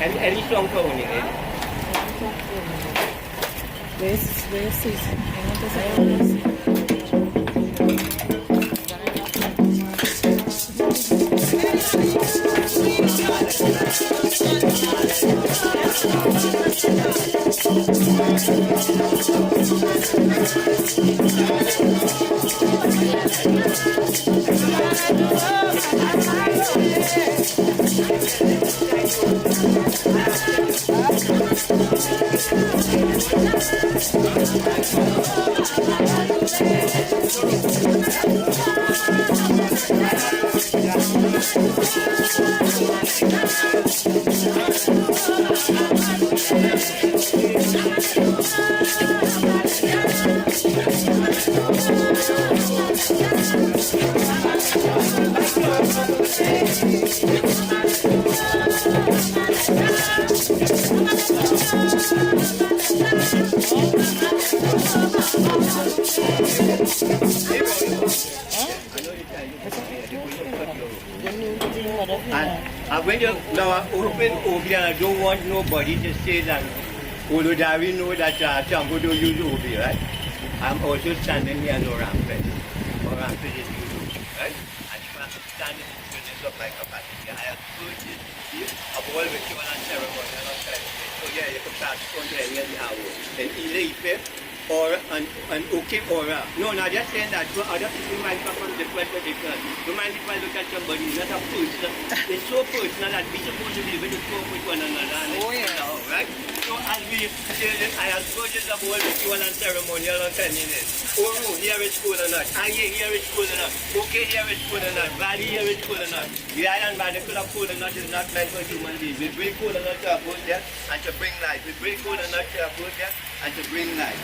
Any song for Olivia? Where's Susan? I want to say. And when you now open Obi, I don't want nobody to say that, although we know that Tango don't use Obi, right? I'm also standing here no rampant. Or rampant is used, right? And if I'm standing in the goodness of my capacity, I have put this of all ritual and ceremonial and celebration. So yeah, you can pass on to any of the hour. Then Ileife or an okay aura. No, not just saying that so other people might come from different traditions. Don't mind if I look at somebody, not a person. It's so personal that we're supposed to be able to talk with one another. And right? So as we say this, I have told you the whole ritual and ceremonial and cleanliness. Oh no, here is cool or not. Aye, here is cool or not. Okay, here is cool or not. Valley, here is cool or not. The island vernacular cool or not is not meant for human beings. We bring cool or not to approach them and to bring life. We bring cool or not to approach them and to bring life.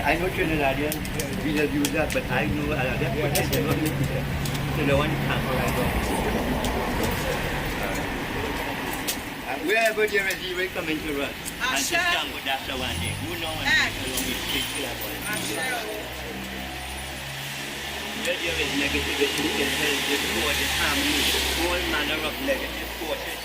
I know Trinidadian, we just use that, but I know that's what they do. So the one camera right now. Wherever there is evil coming to us, and to stand with that one day. Who knows when along with people where there is negativity, illness, discord, harmony, all manner of negative forces,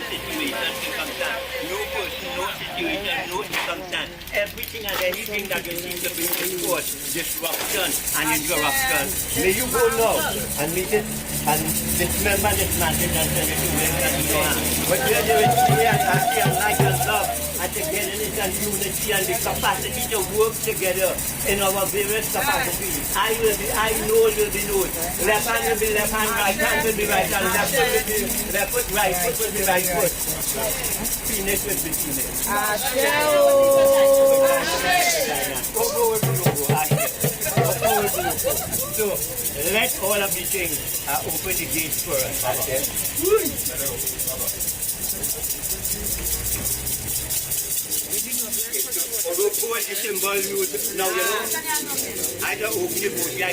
situations, circumstance, no person, no situation, no circumstance, everything and anything that will seem to bring discord, disruption and interruption. May you go now and meet it and dismember this message and send it to where you know. But where there is fear and light and love and togetherness and unity and the capacity to work together in our various capacities. I know will be known. Left hand will be left hand, right hand will be right hand, left foot will be left foot, right foot will be right foot. Penis will be penis. So let all of these things open the gates for us. Although the symbol used now, you know, I don't open the book. I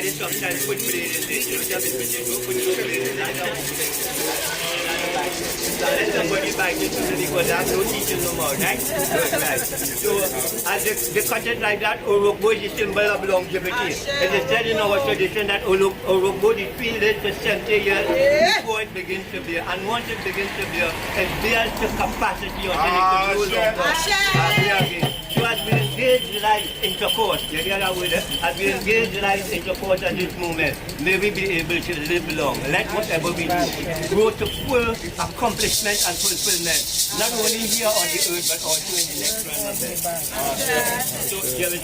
just sometimes put it in this. Let somebody buy this because I have no teacher no more, right? Right. So as they cut it like that, Orogbo is the symbol of longevity. It is said in our tradition that Orogbo is fielded for 70 years before it begins to bear. And once it begins to bear, it bears the capacity of any control of so as we engage life intercourse, you hear that word? As we engage life intercourse at this moment, may we be able to live long. Let whatever we do grow to full accomplishment and fulfillment, not only here on the earth, but also in the next realm of it. So there is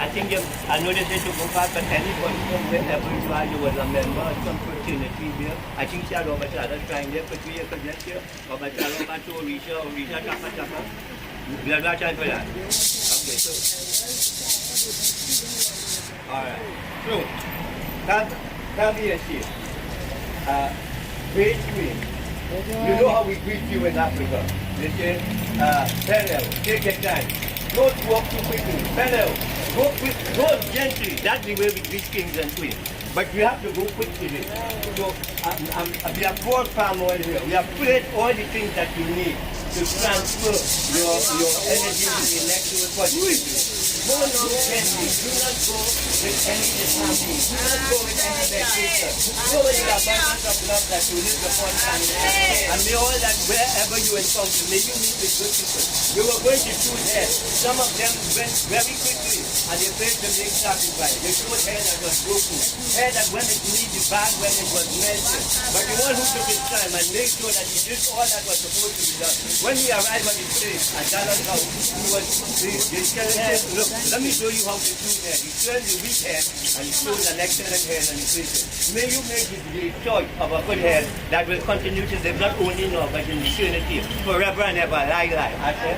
I think I know this is to go back, but anybody from wherever you are, you was a member of some fraternity here. I think she had over trying there for 3 years next year. Over to Orisha, Tapa. We are not trying for that. Okay, so. Alright. So, that being said, great queen. You know how we greet you in Africa. They say, Penelope, take your time. Don't walk too quickly. Penelope, go gently. That's the way we greet kings and queens. But you have to go quick today. So, we have 4 palm oil here. We have placed all the things that you need to transfer your energy to the next positivity. Go now gently. Do not go with any disharmony. Do not go with any vexation. Go with the abundance of love that you live upon and may all that wherever you encounter, may you meet with good people. You were going to choose hair. Some of them went very quickly and they failed to make sacrifice. They chose hair that was broken. Hair that when it needed bad, when it was melted. But the one who took his time and made sure that he did all that was supposed to be done. When he arrived at the place at Dallas House, he was said, look, let me show you how to do hair. He turned the weak hair and he chose an excellent hair and he placed it. May you make the choice of a good hair that will continue to live not only now but in eternity, forever and ever. Lie. I said.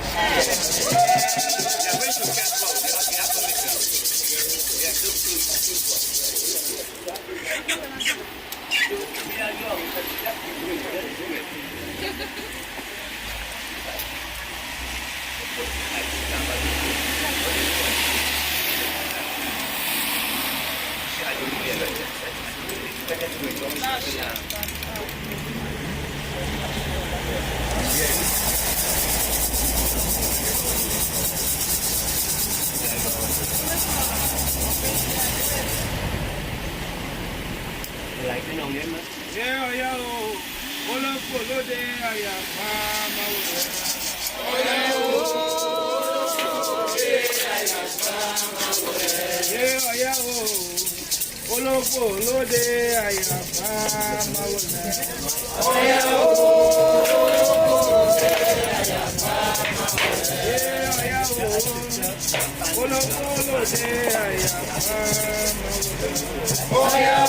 Oh, yeah,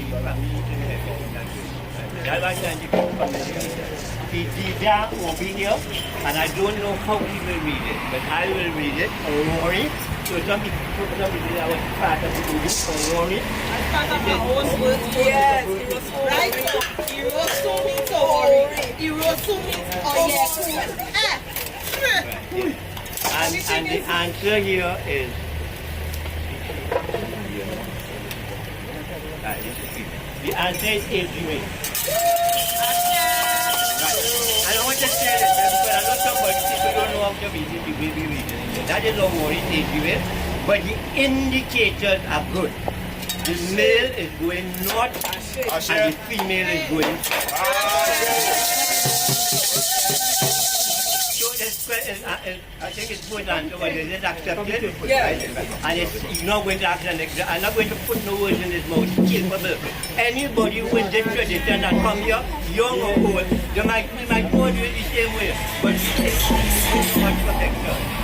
family in heaven. That's why I'm the Dida won't be here, and I don't know how he will read it, but I will read it. Rory. So some people I was part of the movie. Rory. Yes, he was right. He wrote so means sorry. He wrote so means oh yes. And the answer here is the answer is Israel. I don't want to say that because I know somebody people don't know how to read it, the way we read it. That is not what it is, but the indicators are good. The male is going north and the female is going so I think it's good and is it accepted? Yes. And it's not going to ask the next. I'm not going to put no words in his mouth. Capable. Anybody who is this tradition that come here, young or old, they might go do it the same way. But it's too much protection.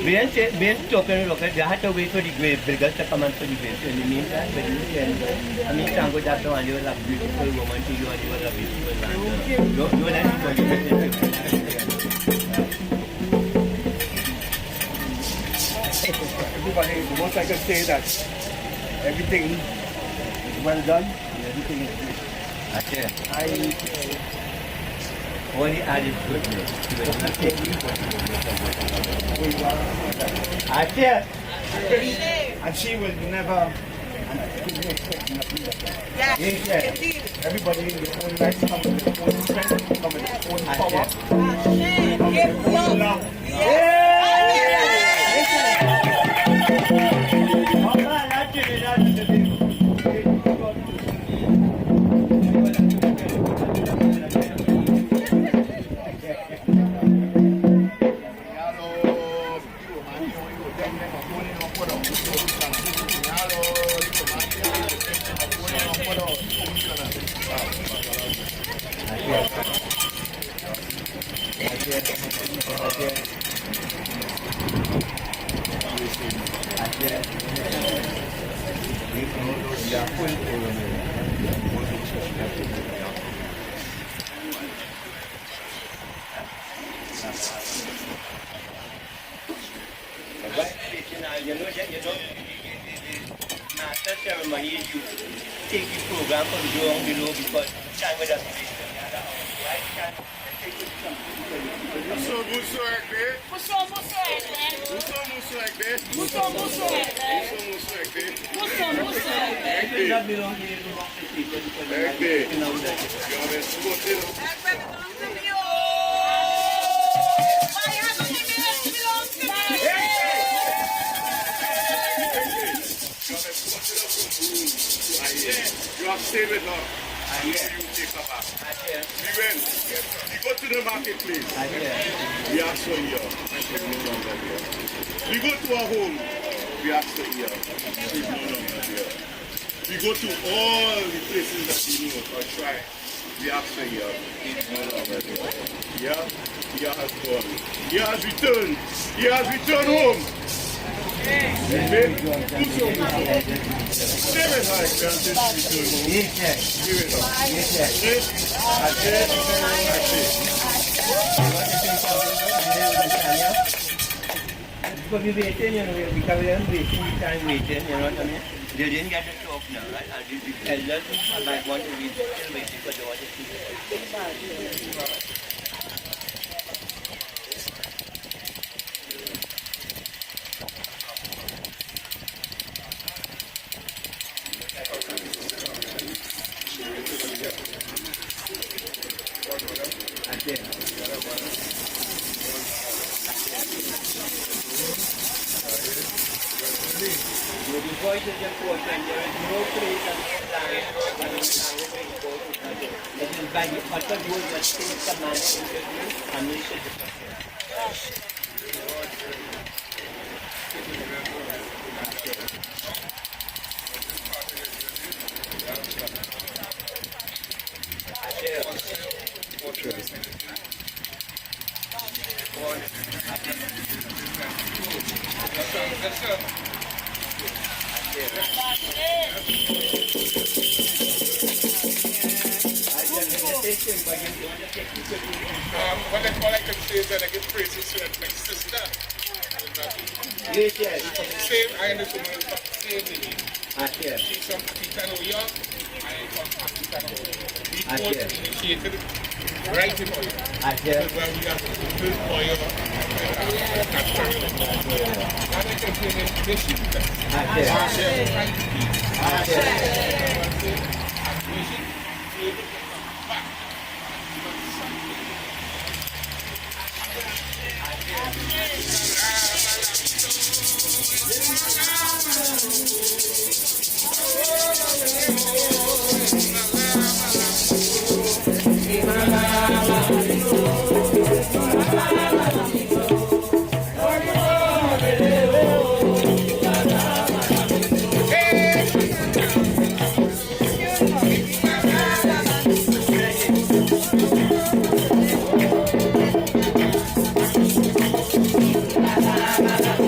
Being talking of it, they had to wait for the grave builders to come and put the grave. So in the meantime, but you can, I mean, thank God that one, you was a beautiful woman to you and you was a beautiful man. Don't let anybody Everybody, the most I can say that everything is well done and everything is good. Only added goodness to it. And she will never, and I couldn't expect nothing better. Yes, everybody in their own life come with their own strength, come with their own power, come with their own love. Master ceremony, you take the program from down below because time with us. You have stayed with her. And you take her back. We went. We go to the marketplace. We ask for here. She's no longer here. We go to our home. We ask for here. She's no longer here. We go to all the places that we know or try. We ask for here. She's no longer here. Yeah? Here has gone. Here has returned. Here has returned home. Amen. Stay with her, granted return home. Stay with her. Because we waiting, you know, because we haven't wasting time waiting, you know what I mean? They didn't get to talk now, right? And the elders might want to be still waiting because they want to see. The voice is important. There is no place and no language it is by the utter word that states command interview and makes it All I can say is that I give praises to my sister. Yes. Same, I understand same name. She's from African New York. I am from African New York. We both initiated writing oil. Because when we have to build oil, and I can say that this is the La la la la.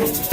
Hello.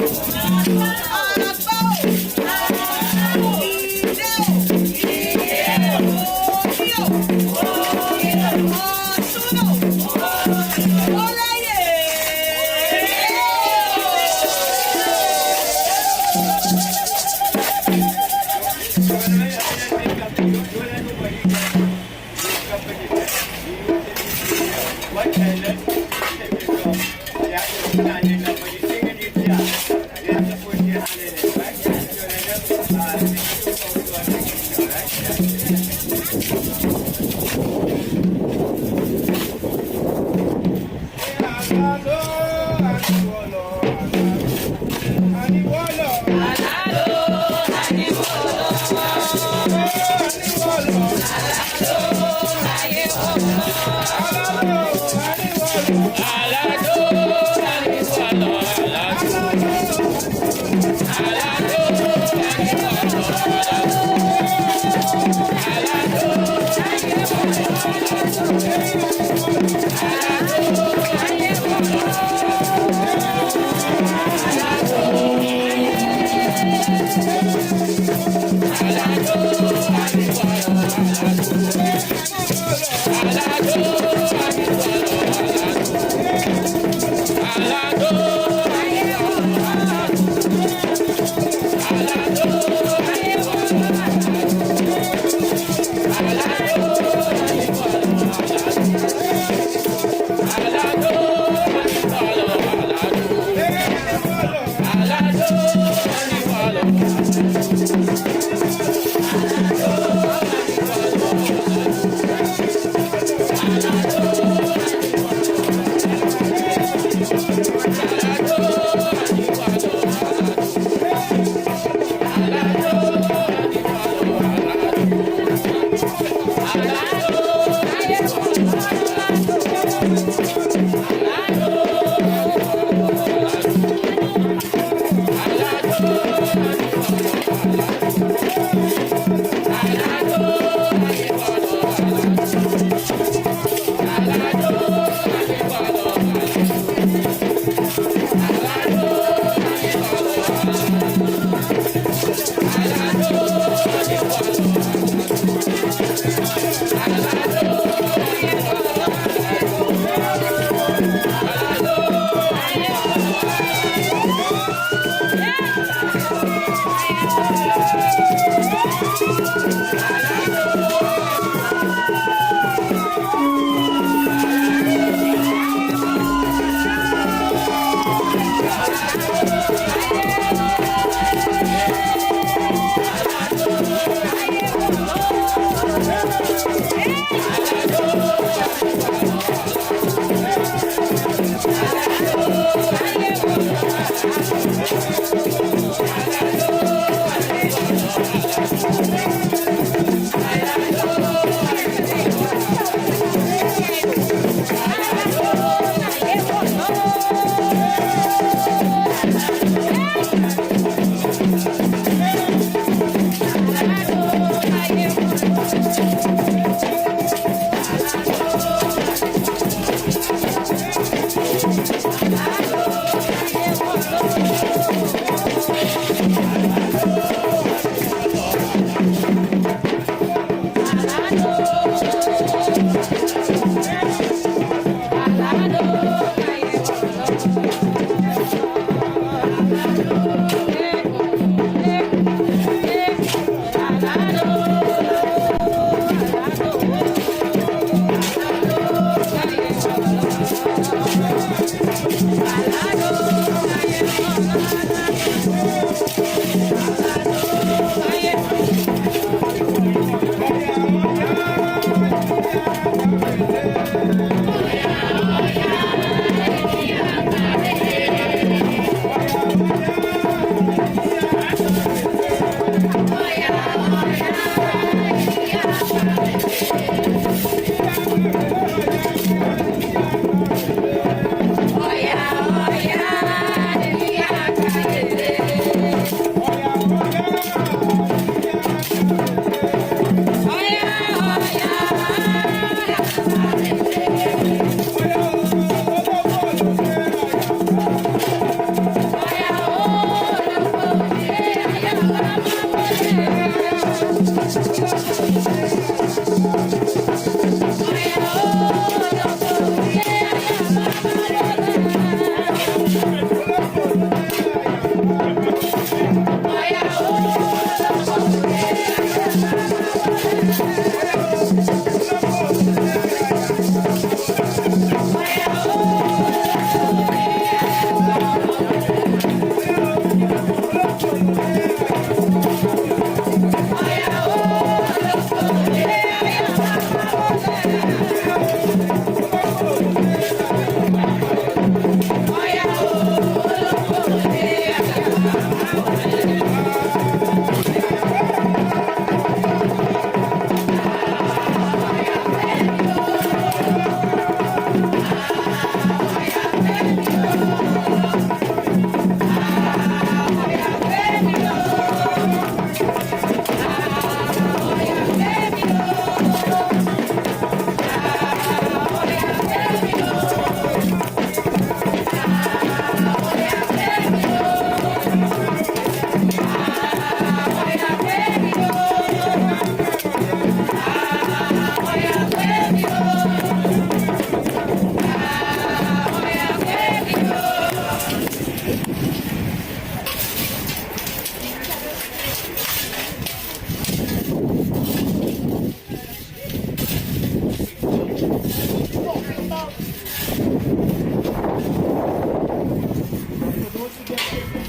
Thank you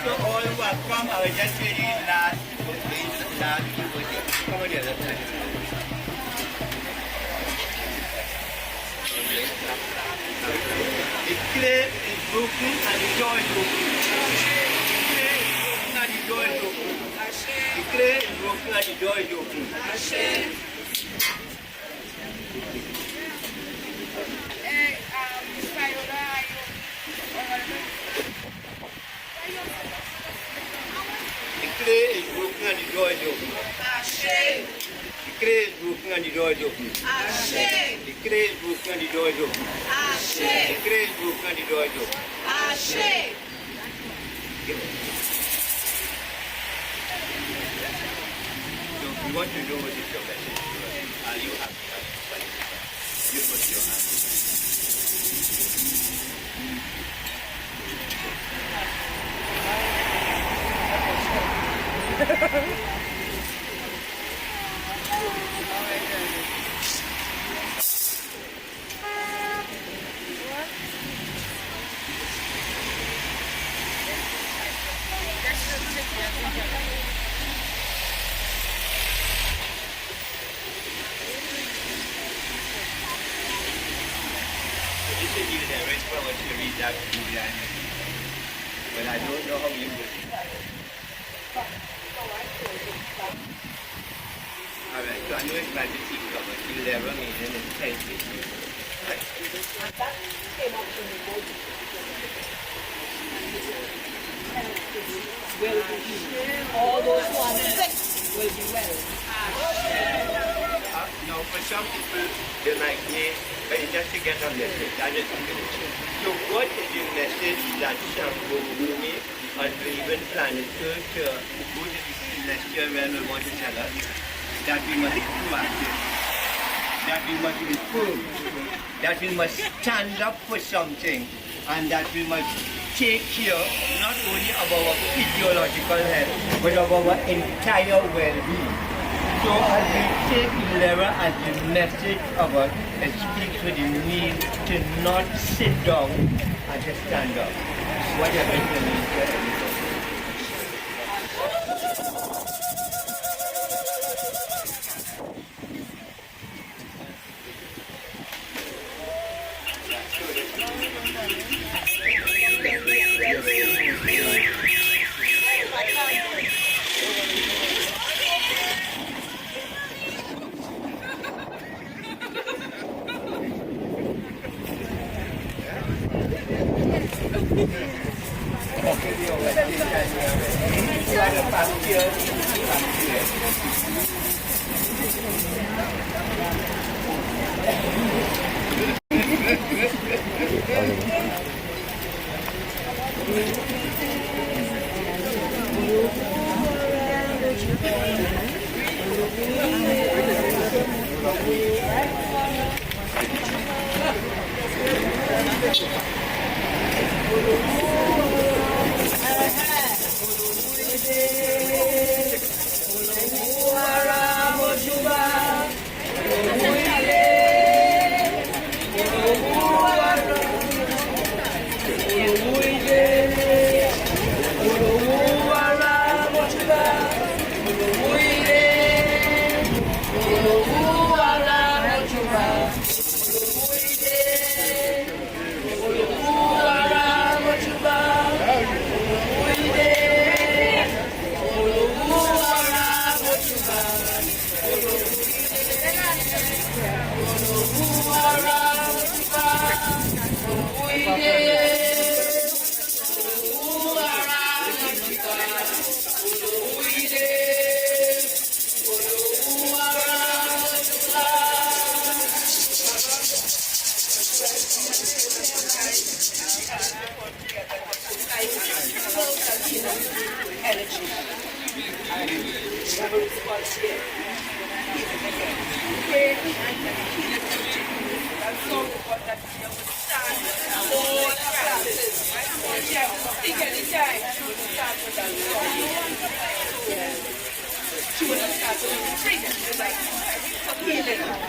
all who have come. I will just read the last. Come on here. The clay is broken and the door is open. The clay is broken and the door is open. The clay is broken and the door is open. The clay is broken and the door is open. The clay is broken and the door is open. The clay is broken and the door is open. The clay is broken and the door is open. So what you do with this your message? Are you happy? You put your hand. This is the rest for what you read that to that. But I don't know how you would. Alright, so I know it's magic seat cover. You'll never mean in the 10 feet. Right. All those who are sick will be well. Now, for some people, they might say, but it's just to get a message. That is so what is the message that Shango Bhumi and even Planet Earth go to the celestial realm and want to tell us? That we must be proactive, that we must be firm, that we must stand up for something, and that we must take care not only of our physiological health, but of our entire well-being. So as we take Ilera as the message of us, it speaks with the need to not sit down and to stand up. Whatever it means for everybody. Wara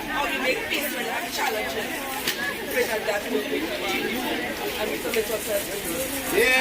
How you make peace when you have challenges. Pray that will be continued and we commit ourselves to you.